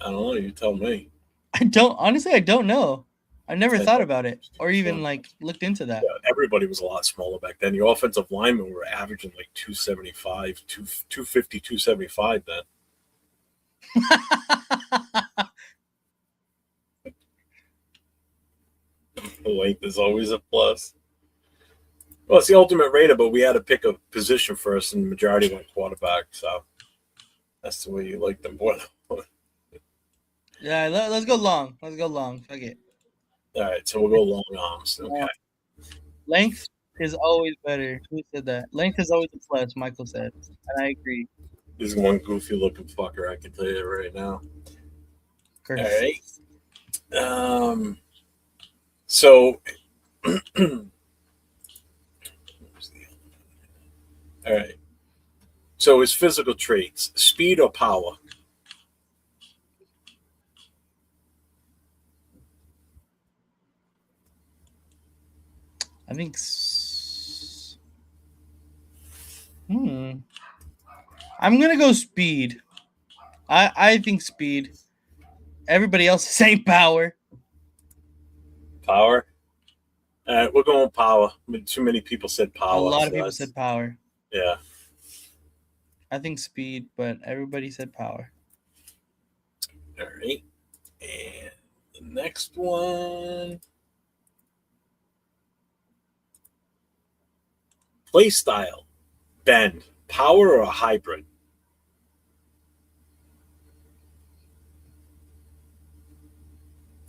Speaker 1: I don't know. You tell me.
Speaker 4: I don't know. I never thought about it or even like looked into that.
Speaker 1: Yeah, everybody was a lot smaller back then. The offensive linemen were averaging like 275, 250, 275 then. The length is always a plus. Well, it's the ultimate Raider, but we had to pick a position first, and the majority went quarterback. So that's the way you like them.
Speaker 4: Yeah, let's go long. Let's go long. Fuck it.
Speaker 1: All right, so we'll go long arms. Okay.
Speaker 4: Length is always better. Who said that? Length is always a plus, Michael said. And I agree.
Speaker 1: This is one goofy looking fucker, I can tell you right now.
Speaker 4: Curse.
Speaker 1: All right. So all right. So his physical traits, speed or power?
Speaker 4: I think. I'm gonna go speed. I think speed. Everybody else is saying power.
Speaker 1: Power. All right, we're going power. Too many people said power.
Speaker 4: A lot of people said power.
Speaker 1: Yeah.
Speaker 4: I think speed, but everybody said power.
Speaker 1: All right. And the next one. Play style. Bend. Power or a hybrid?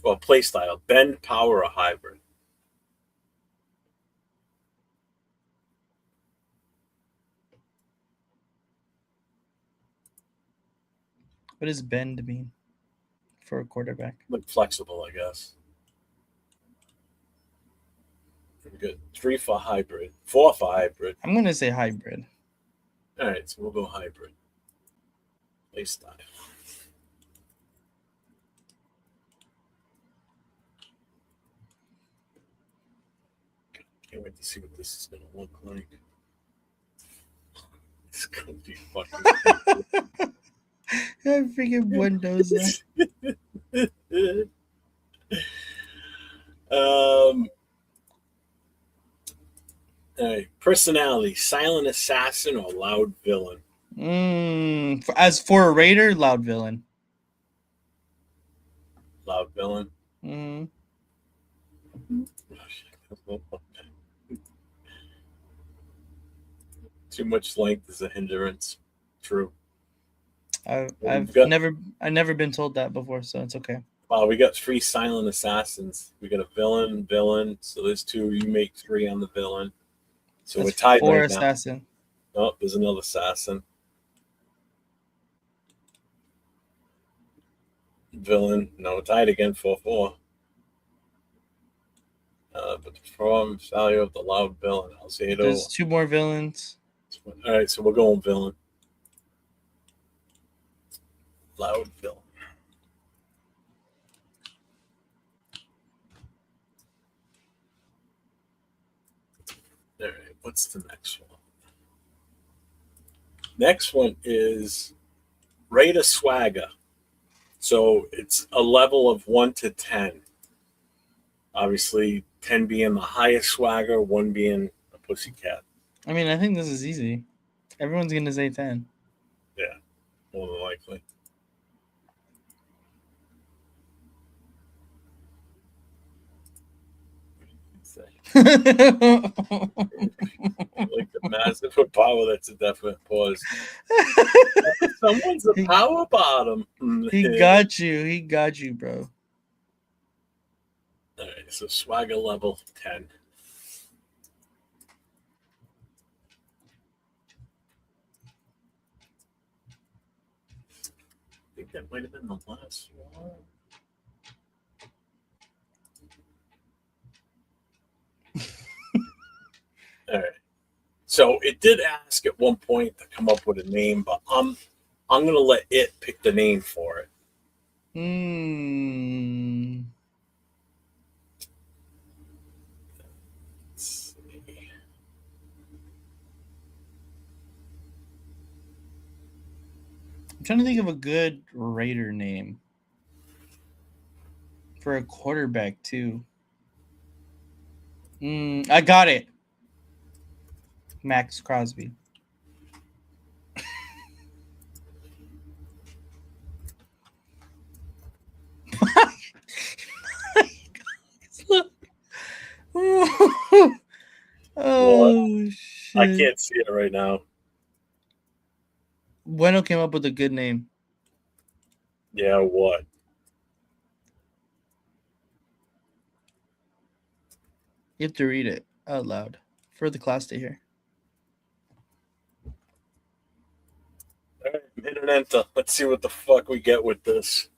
Speaker 1: Well, play style. Bend, power, or hybrid?
Speaker 4: What does bend mean for a quarterback?
Speaker 1: Like flexible, I guess. Pretty good. 3 for hybrid. 4 for hybrid.
Speaker 4: I'm gonna say hybrid.
Speaker 1: All right, so we'll go hybrid. Play style. Can't wait to see what this is going to look like. It's going to be fucking.
Speaker 4: Freaking Buendoza.
Speaker 1: All right. Personality: silent assassin or loud villain?
Speaker 4: As for a Raider, loud villain.
Speaker 1: Loud villain. Too much length is a hindrance. True.
Speaker 4: I've never been told that before, so it's okay.
Speaker 1: Wow, we got 3 silent assassins. We got a villain. So there's 2. You make 3 on the villain. So we're tied
Speaker 4: 4
Speaker 1: right
Speaker 4: assassin.
Speaker 1: now. Oh, there's another assassin. Villain. No, we're tied again, 4-4. But the performance value of the loud villain. I'll say it.
Speaker 4: There's 2 more villains.
Speaker 1: All right, so we're going villain. Loud villain. All right, what's the next one? Next one is Raider Swagger. So it's a level of 1 to 10. Obviously, 10 being the highest swagger, 1 being a pussycat.
Speaker 4: I mean, I think this is easy. Everyone's going to say 10.
Speaker 1: Yeah, more than likely. Like the massive power, that's a definite pause. Someone's a power bottom.
Speaker 4: He got you, bro.
Speaker 1: All right, so swagger level 10. I think that might have been the last one. All right. So it did ask at one point to come up with a name, but I'm gonna let it pick the name for it. Let's see.
Speaker 4: I'm trying to think of a good Raider name for a quarterback too. I got it. Max Crosby. Look. Oh shit.
Speaker 1: I can't see it right now.
Speaker 4: Bueno came up with a good name.
Speaker 1: Yeah, what?
Speaker 4: You have to read it out loud for the class to hear.
Speaker 1: All right, hit an enter. Let's see what the fuck we get with this.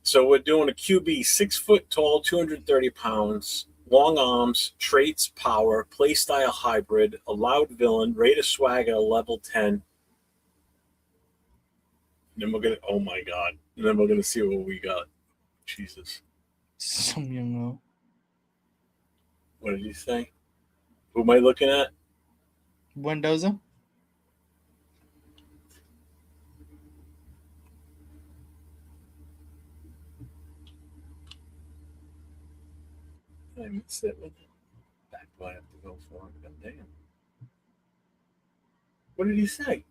Speaker 1: So we're doing a QB, 6 foot tall, 230 pounds, long arms, traits, power, play style hybrid, a loud villain, Raider Swagger, level 10. And then we're gonna, oh my god. And then we're gonna see what we got. Jesus.
Speaker 4: Some young.
Speaker 1: What did you say? Who am I looking at?
Speaker 4: Buendoza.
Speaker 1: I missed it. Back do I have to go for? God damn. What did he say?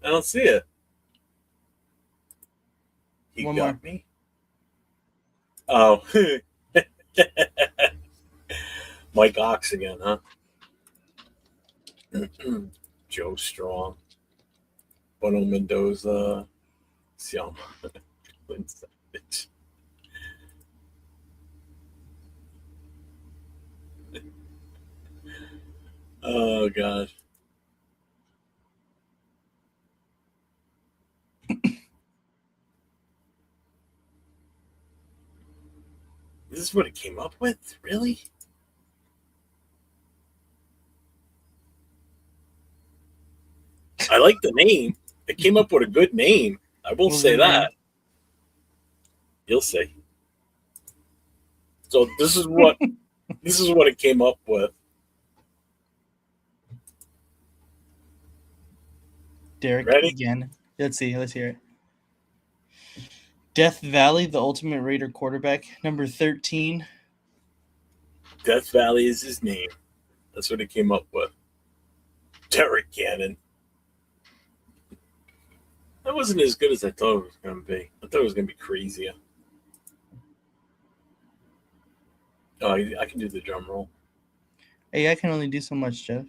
Speaker 1: I don't see it. He
Speaker 4: One
Speaker 1: got
Speaker 4: more.
Speaker 1: me. Oh. Mike Ox again, huh? Joe Strong. Bono Mendoza. Siama. Klint Kubiak. Oh, God. This is what it came up with? Really? I like the name. It came up with a good name. I will say that. You'll see. So this is what it came up with.
Speaker 4: Derek
Speaker 1: Ready?
Speaker 4: again. Let's see. Let's hear it. Death Valley, the Ultimate Raider quarterback, number 13.
Speaker 1: Death Valley is his name. That's what it came up with. Derek Cannon. That wasn't as good as I thought it was going to be. I thought it was going to be crazier. Oh, I can do the drum roll.
Speaker 4: Hey, I can only do so much, Jeff.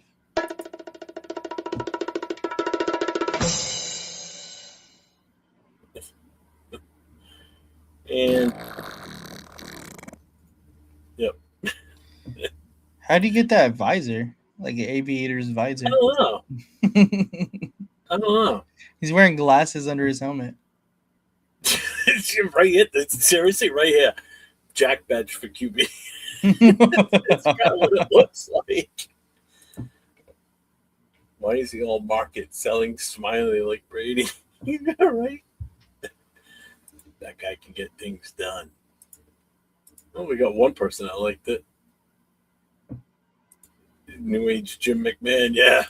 Speaker 1: And yep.
Speaker 4: How do you get that visor? Like an aviator's visor.
Speaker 1: I don't know. I don't know.
Speaker 4: He's wearing glasses under his helmet.
Speaker 1: It's right here. It's seriously right here. Jack badge for QB. That's kind of what it looks like. Why is he all market selling smiley like Brady? You know, right? That guy can get things done. Oh, we got one person that liked it. New Age Jim McMahon, yeah.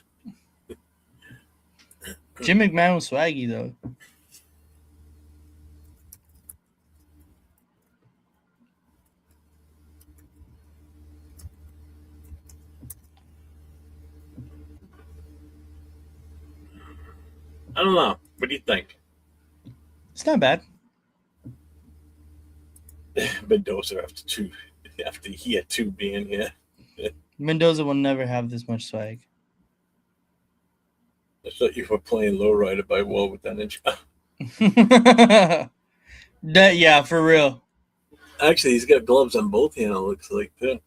Speaker 4: Jim McMahon was swaggy, though.
Speaker 1: I don't know. What do you think?
Speaker 4: It's not bad.
Speaker 1: Mendoza after he had two being here.
Speaker 4: Mendoza will never have this much swag.
Speaker 1: I thought you were playing lowrider by Will with that inch.
Speaker 4: Yeah, for real.
Speaker 1: Actually, he's got gloves on both hands, it looks like, too.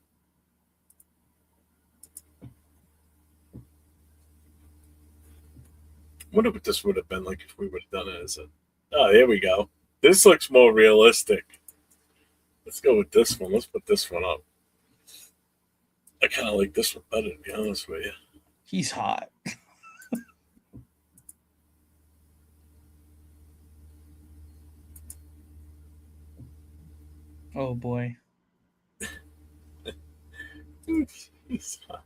Speaker 1: I wonder what this would have been like if we would have done it as a... Oh, there we go. This looks more realistic. Let's go with this one. Let's put this one up. I kind of like this one better, to be honest with you.
Speaker 4: He's hot. Oh, boy.
Speaker 1: He's hot.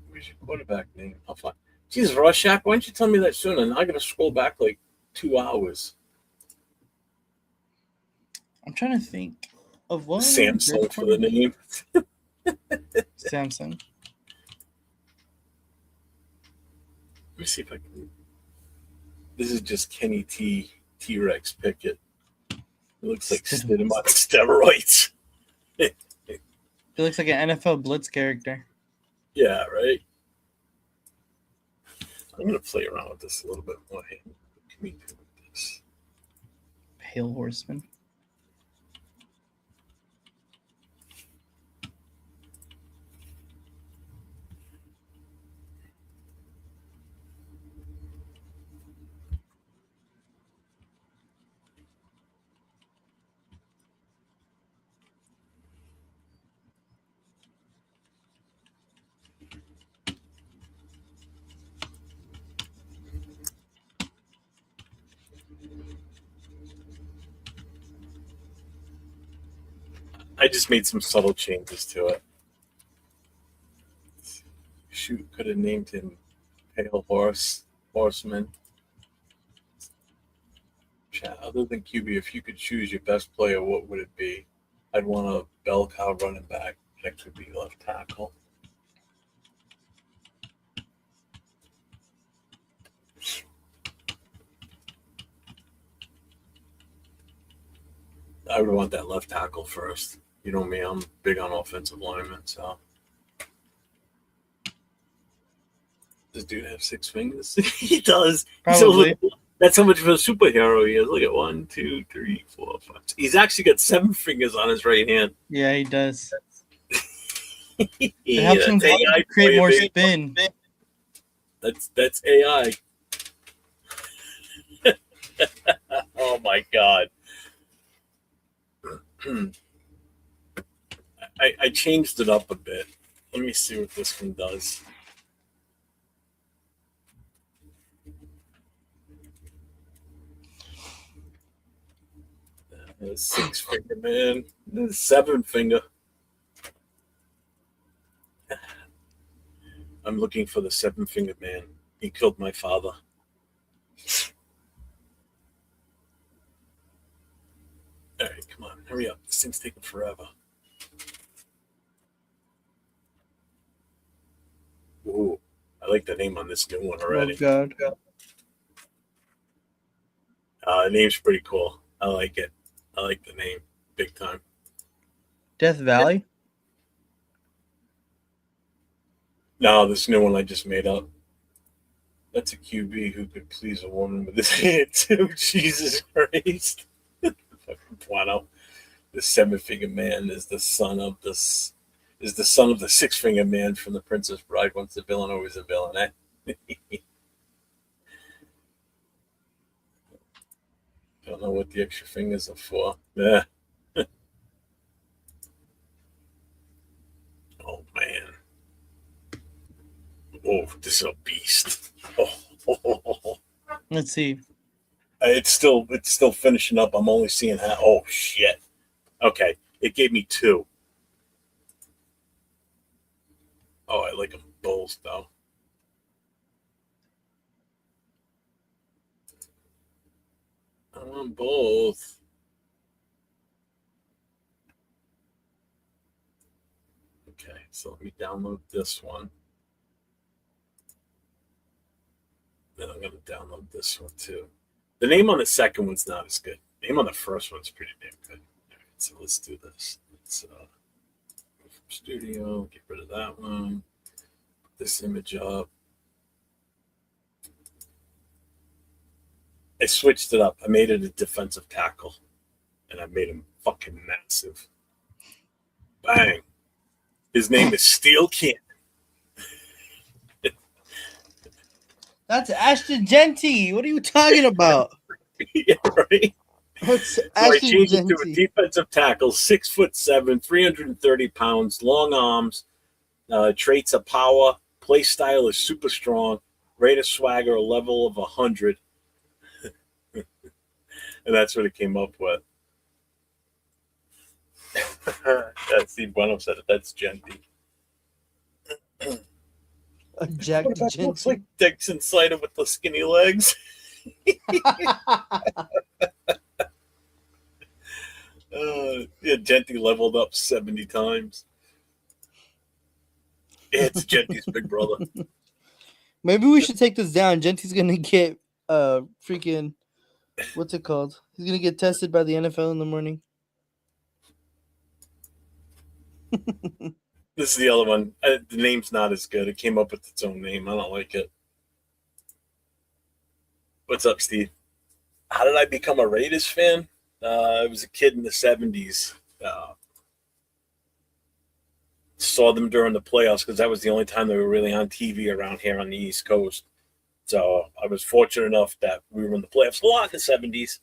Speaker 1: Where's your quarterback name? I'll find. Jesus, Rorschach, why don't you tell me that sooner? And I got to scroll back like 2 hours.
Speaker 4: I'm trying to think of what.
Speaker 1: Samsung for the name.
Speaker 4: Samsung.
Speaker 1: Let me see if I can. This is just Kenny T-Rex Pickett. It looks like Stidham on steroids.
Speaker 4: He looks like an NFL Blitz character.
Speaker 1: Yeah, right. I'm gonna play around with this a little bit more. What can we do with this?
Speaker 4: Pale Horseman.
Speaker 1: I just made some subtle changes to it. Shoot, could have named him Pale Horseman. Chat, other than QB, if you could choose your best player, what would it be? I'd want a bell cow running back that could be left tackle. I would want that left tackle first. You know me, I'm big on offensive linemen, so. Does dude have 6 fingers? He does.
Speaker 4: Probably.
Speaker 1: That's how much of a superhero he is. Look at 1, 2, 3, 4, 5. He's actually got 7 fingers on his right hand.
Speaker 4: Yeah, he does. It
Speaker 1: Yeah,
Speaker 4: helps him
Speaker 1: AI
Speaker 4: create more
Speaker 1: baby.
Speaker 4: spin.
Speaker 1: That's AI. Oh my god. I changed it up a bit. Let me see what this one does. The 6-finger man. The 7-finger. I'm looking for the 7-finger man. He killed my father. All right, come on, hurry up. This thing's taking forever. Ooh, I like the name on this new one already.
Speaker 4: Oh God.
Speaker 1: The name's pretty cool. I like it. I like the name big time.
Speaker 4: Death Valley.
Speaker 1: No, this new one I just made up. That's a QB who could please a woman with his hand too. Jesus Christ. Fucking Puano. The 7-finger man is the son of the 6-finger man from the Princess Bride. Once a villain, always a villain, eh? Don't know what the extra fingers are for. Yeah. Oh man. Oh, this is a beast. Oh.
Speaker 4: Let's see.
Speaker 1: It's still finishing up. I'm only seeing how. Oh shit. Okay, it gave me 2. Oh, I like them both though. I want both. Okay, so let me download this one. Then I'm going to download this one too. The name on the second one's not as good. The name on the first one's pretty damn good. All right, so let's do this. Let's go from Studio, get rid of that one. Put this image up. I switched it up. I made it a defensive tackle, and I made him fucking massive. Bang. His name is Steel Cannon.
Speaker 4: That's Ashton Genty. What are you talking about?
Speaker 1: Yeah, right?
Speaker 4: What's
Speaker 1: So I
Speaker 4: Ashton
Speaker 1: changed it to a
Speaker 4: Genty?
Speaker 1: defensive tackle, 6'7", 330 pounds, long arms, traits of power, play style is super strong, Raider swagger, a level of 100. And that's what it came up with. That's Steve Bueno said it. That's Genty.
Speaker 4: Jack
Speaker 1: What if that looks
Speaker 4: Genty.
Speaker 1: like Dixon Slater with the skinny legs? Yeah, Genty leveled up 70 times. Yeah, it's Genty's big brother.
Speaker 4: Maybe we should take this down. Genty's gonna get freaking what's it called? He's gonna get tested by the NFL in the morning.
Speaker 1: This is the other one. The name's not as good. It came up with its own name. I don't like it. What's up, Steve? How did I become a Raiders fan? I was a kid in the 70s. Saw them during the playoffs because that was the only time they were really on TV around here on the East Coast. So I was fortunate enough that we were in the playoffs a lot in the 70s.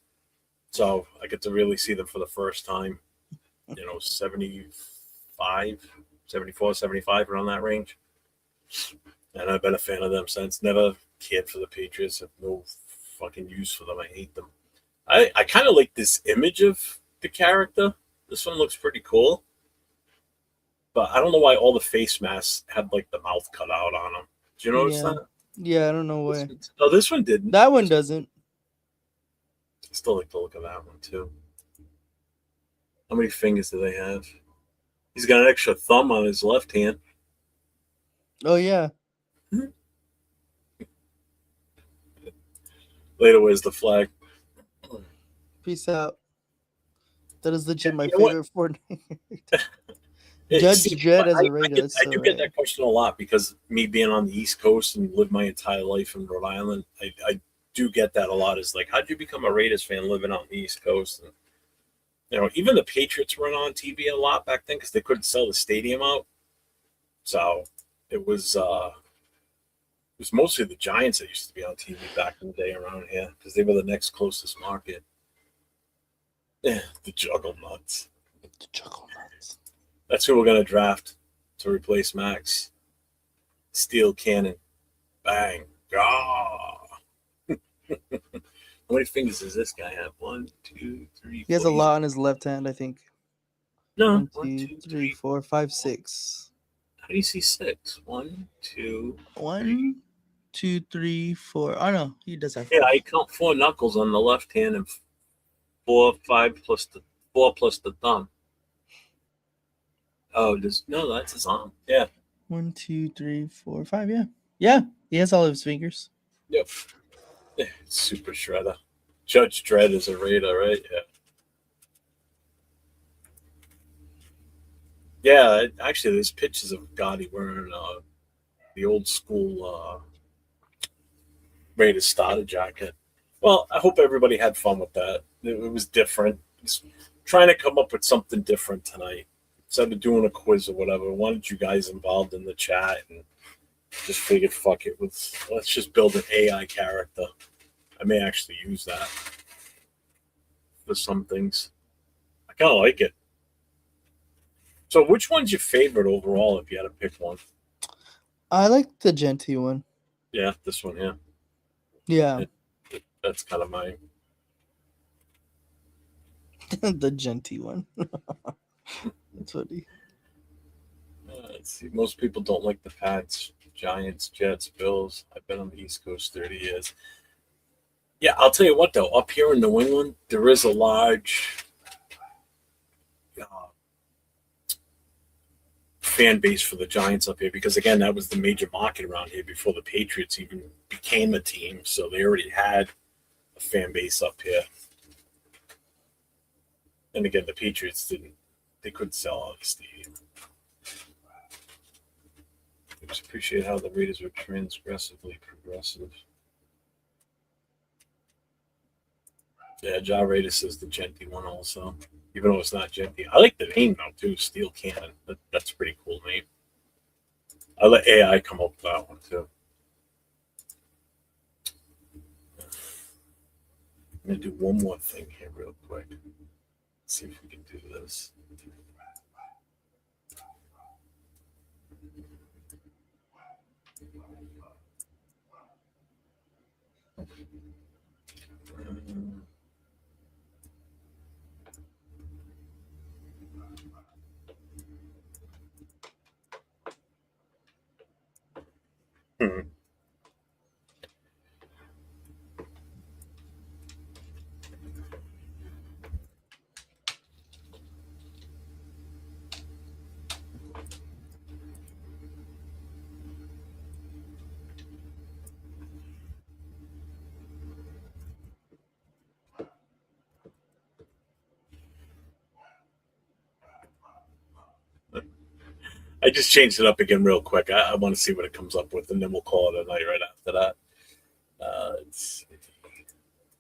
Speaker 1: So I get to really see them for the first time, 75, 74, 75, around that range. And I've been a fan of them since. Never cared for the Patriots. Have no fucking use for them. I hate them. I kind of like this image of the character. This one looks pretty cool. But I don't know why all the face masks had like the mouth cut out on them. Do you notice that?
Speaker 4: Yeah, I don't know why.
Speaker 1: No, this one didn't.
Speaker 4: That one doesn't.
Speaker 1: I still like the look of that one too. How many fingers do they have? He's got an extra thumb on his left hand.
Speaker 4: Oh yeah.
Speaker 1: Later, where's the flag?
Speaker 4: Peace out. That is legit my
Speaker 1: You know
Speaker 4: favorite Fortnite. Judge Dredd as a Raider.
Speaker 1: I do get that question a lot because me being on the East Coast and lived my entire life in Rhode Island, I do get that a lot. Is like, how'd you become a Raiders fan living out on the East Coast? And, even the Patriots weren't on TV a lot back then because they couldn't sell the stadium out. So it was mostly the Giants that used to be on TV back in the day around here because they were the next closest market. Yeah, the Juggernauts.
Speaker 4: The Juggernauts.
Speaker 1: That's who we're going to draft to replace Max. Steel Cannon. Bang. Ah. How many fingers does this guy have? 1, 2, 3,
Speaker 4: He has
Speaker 1: 4.
Speaker 4: a lot on his left hand, I think.
Speaker 1: No.
Speaker 4: 1, 2, 3, 4, 5, 6.
Speaker 1: How do you see 6? 1, 2, 3.
Speaker 4: 1, 2, 3, 4. Oh no, he does have 5.
Speaker 1: Yeah, I count 4 knuckles on the left hand and 4, 5 plus the 4 plus the thumb. Oh, no, that's his arm. Yeah.
Speaker 4: 1, 2, 3, 4, 5. Yeah, yeah. He has all of his fingers.
Speaker 1: Yep. Yeah, super shredder. Judge Dredd is a Raider, right? Yeah. Yeah, actually, there's pictures of Gotti wearing the old school Raiders starter jacket. Well, I hope everybody had fun with that. It was different. Just trying to come up with something different tonight. Instead of doing a quiz or whatever, I wanted you guys involved in the chat and just figured, fuck it. Let's just build an AI character. I may actually use that for some things. I kind of like it. So which one's your favorite overall if you had to pick one?
Speaker 4: I like the Genty one.
Speaker 1: Yeah, this one here.
Speaker 4: Yeah.
Speaker 1: That's kind of my...
Speaker 4: The Genty one. That's funny.
Speaker 1: Let's see. Most people don't like the Pats, Giants, Jets, Bills. I've been on the East Coast 30 years. Yeah, I'll tell you what, though. Up here in New England, there is a large fan base for the Giants up here because, again, that was the major market around here before the Patriots even became a team. So they already had a fan base up here. And again, the Patriots couldn't sell out the stadium. I just appreciate how the Raiders were transgressively progressive. Yeah, Ja Raider says the Genty one also, even though it's not Genty. I like the name though too, Steel Cannon. That's a pretty cool name. I let AI come up with that one too. I'm gonna do one more thing here real quick. Let's see if we can do this. Hmm. I just changed it up again real quick. I want to see what it comes up with, and then we'll call it a night right after that. Let's see.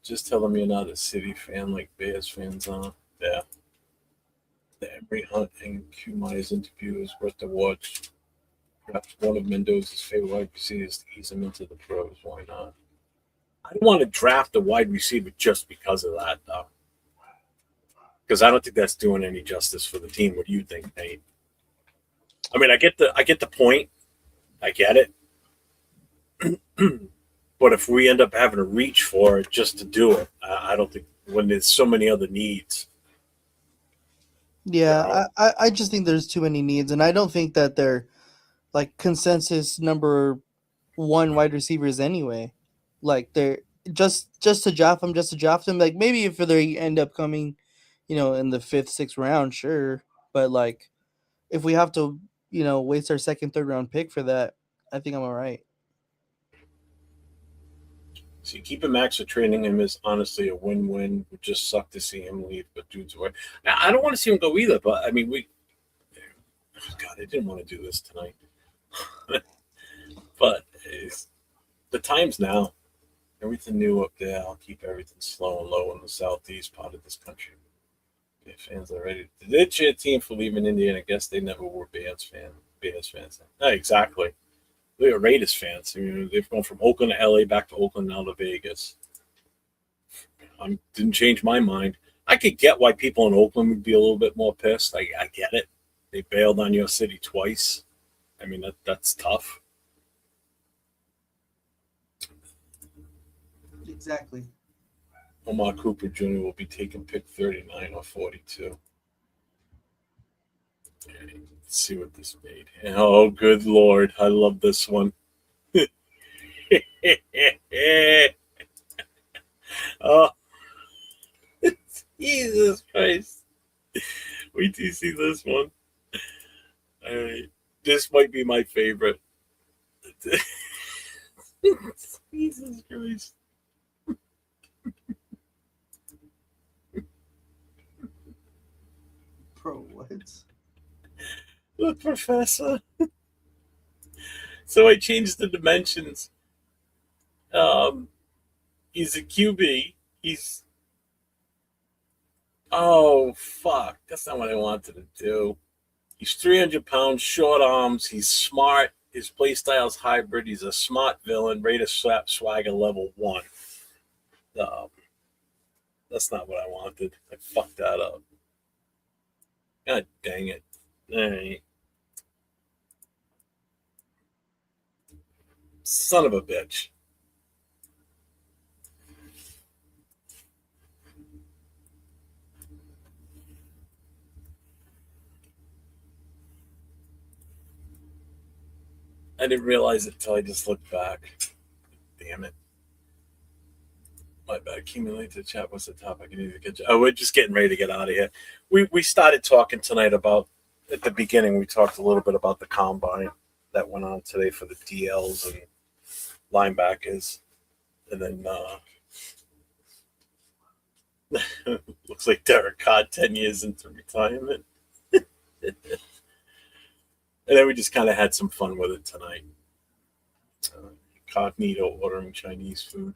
Speaker 1: Just telling me you're not a City fan like Bears fans are. Yeah. The Emery Hunt and Q-Myers interview is worth the watch. Perhaps one of Mendoza's favorite wide receivers to ease him into the pros. Why not? I don't want to draft a wide receiver just because of that, though. Because I don't think that's doing any justice for the team. What do you think, Nate? I mean, I get the point. I get it. But if we end up having to reach for it just to do it, I don't think when there's so many other needs.
Speaker 4: Yeah, I just think there's too many needs, and I don't think that they're like consensus number one wide receivers anyway. Like they're just to draft them. Like maybe if they end up coming, in the 5th, 6th round, sure. But like if we have to, waste our 2nd, 3rd round pick for that, I think I'm all right.
Speaker 1: See, keeping Max or trading him is honestly a win-win. Would just suck to see him leave, but dude's away. Now, I don't want to see him go either, but I mean, God, I didn't want to do this tonight. But the time's now. Everything new up there. I'll keep everything slow and low in the southeast part of this country. Yeah, fans are ready to ditch your team for leaving Indiana. I guess they never were Bears fans. No, exactly. They're Raiders fans. I mean, they've gone from Oakland to LA, back to Oakland, now to Vegas. Didn't change my mind. I could get why people in Oakland would be a little bit more pissed. I get it. They bailed on your city twice. I mean, that's tough.
Speaker 4: Exactly.
Speaker 1: Omar Cooper Jr. will be taking pick 39 or 42. Let's see what this made. Oh, good Lord. I love this one. Oh, Jesus Christ. Wait till you see this one. All right. This might be my favorite. Jesus Christ.
Speaker 4: Bro, what?
Speaker 1: The professor. So I changed the dimensions. He's a QB. Oh, fuck. That's not what I wanted to do. He's 300 pounds, short arms. He's smart. His play style's hybrid. He's a smart villain. Raider swagger level 1. That's not what I wanted. I fucked that up. God dang it. All right. Son of a bitch. I didn't realize it until I just looked back. Damn it. My bad. Accumulate the chat. What's the topic? I need to get. Oh, we're just getting ready to get out of here. We started talking tonight about, at the beginning, we talked a little bit about the combine that went on today for the DLs and linebackers. And then looks like Derek Carr 10 years into retirement. And then we just kind of had some fun with it tonight. Cognito ordering Chinese food.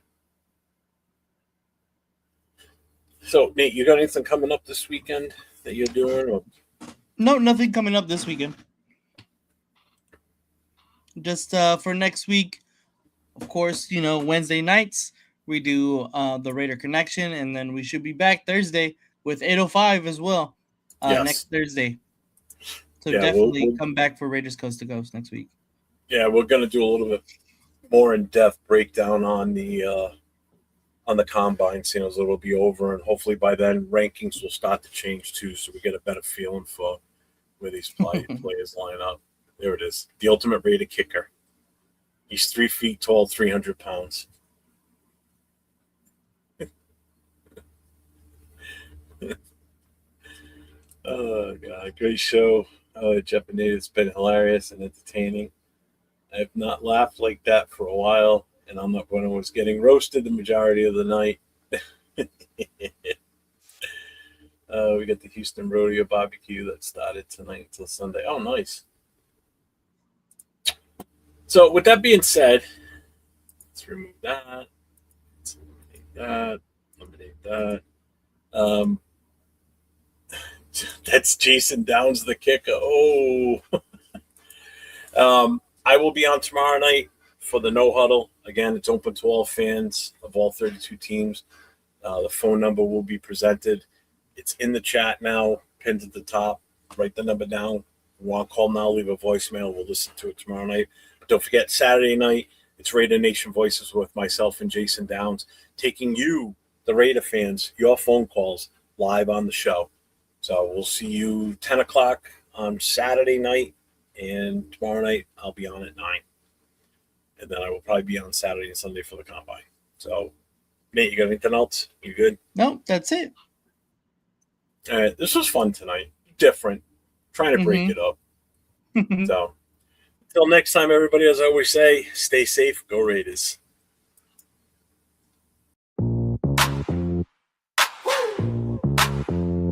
Speaker 1: So, Nate, you got anything coming up this weekend that you're doing? Or?
Speaker 4: No, nothing coming up this weekend. Just for next week, of course, Wednesday nights, we do the Raider Connection, and then we should be back Thursday with 805 as well, next Thursday. So definitely come back for Raiders Coast to Coast next week.
Speaker 1: Yeah, we're going to do a little bit more in-depth breakdown on the combines. So it'll be over, and hopefully by then rankings will start to change too, so we get a better feeling for where these players line up. There it is, the ultimate Raider kicker. He's 3 feet tall, 300 pounds. Oh God, great show. Japanese, it's been hilarious and entertaining. I have not laughed like that for a while, and I'm not when I was getting roasted the majority of the night. We got the Houston Rodeo barbecue that started tonight until Sunday. Oh, nice. So with that being said, let's remove that. Let's eliminate that. That's Jason Downs, the kicker. Oh. I will be on tomorrow night for the No Huddle. Again, it's open to all fans of all 32 teams. The phone number will be presented. It's in the chat now, pinned at the top. Write the number down. If you want to call now, leave a voicemail. We'll listen to it tomorrow night. But don't forget, Saturday night, it's Raider Nation Voices with myself and Jason Downs, taking you, the Raider fans, your phone calls live on the show. So we'll see you 10 o'clock on Saturday night, and tomorrow night I'll be on at 9. And then I will probably be on Saturday and Sunday for the combine. So, Nate, you got anything else? You good?
Speaker 4: No, that's it.
Speaker 1: All right, this was fun tonight. Different. Trying to break it up. So, until next time, everybody, as I always say, stay safe. Go Raiders.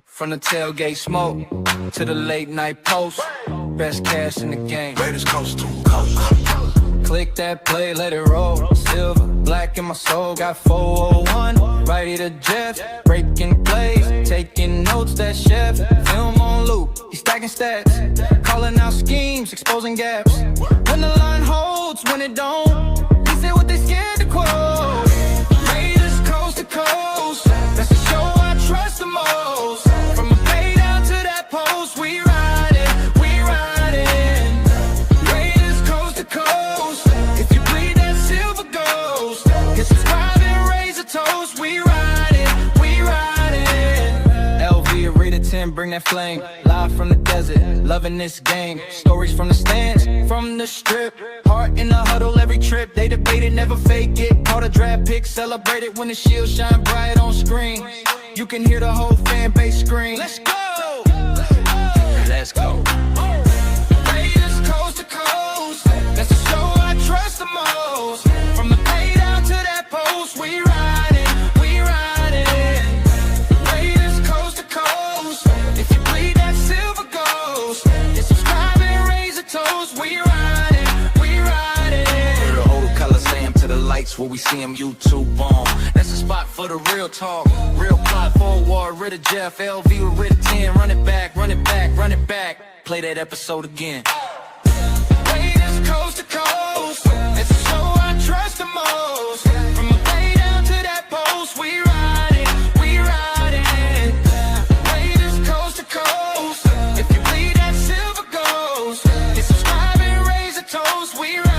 Speaker 2: From the tailgate smoke to the late night post, best cash in the game. Raiders coast to coast. Click that play, let it roll. Silver, black in my soul, got 401. Righty to Jeff, breaking plays, taking notes. That chef, film on loop. He's stacking stats, calling out schemes, exposing gaps. When the line holds, when it don't, he said what they scared to quote. Raiders coast to coast, that's the show I trust the most. From a play down to that post, we riding, we riding. Raiders coast to coast. If you bleed that silver ghost, get subscribe and raise a toast, we riding. 10, bring that flame. Live from the desert, loving this game. Stories from the stands, from the strip. Heart in the huddle every trip. They debate it, never fake it. Caught a draft pick, celebrate it when the shield shine bright on screen. You can hear the whole fan base scream. Let's go! Let's go. Raiders coast to coast. That's the show I trust the most. From the pay down to that post, we ride it, we ride it. Raiders coast to coast. If you bleed that silver ghost, then subscribe and raise a toast. We ride it, we ride it. We're the old Coliseum to the lights where we see them YouTube bomb. That's the spot for the real talk. Real plot forward, rid of Jeff, LV with rid of 10. Run it back, run it back, run it back. Play that episode again. Raiders coast to coast. It's the show I trust the most. From the bay down to that post, we ride it, we ride it. Raiders coast to coast. If you bleed that silver ghost, then subscribe and raise a toast. We ride it.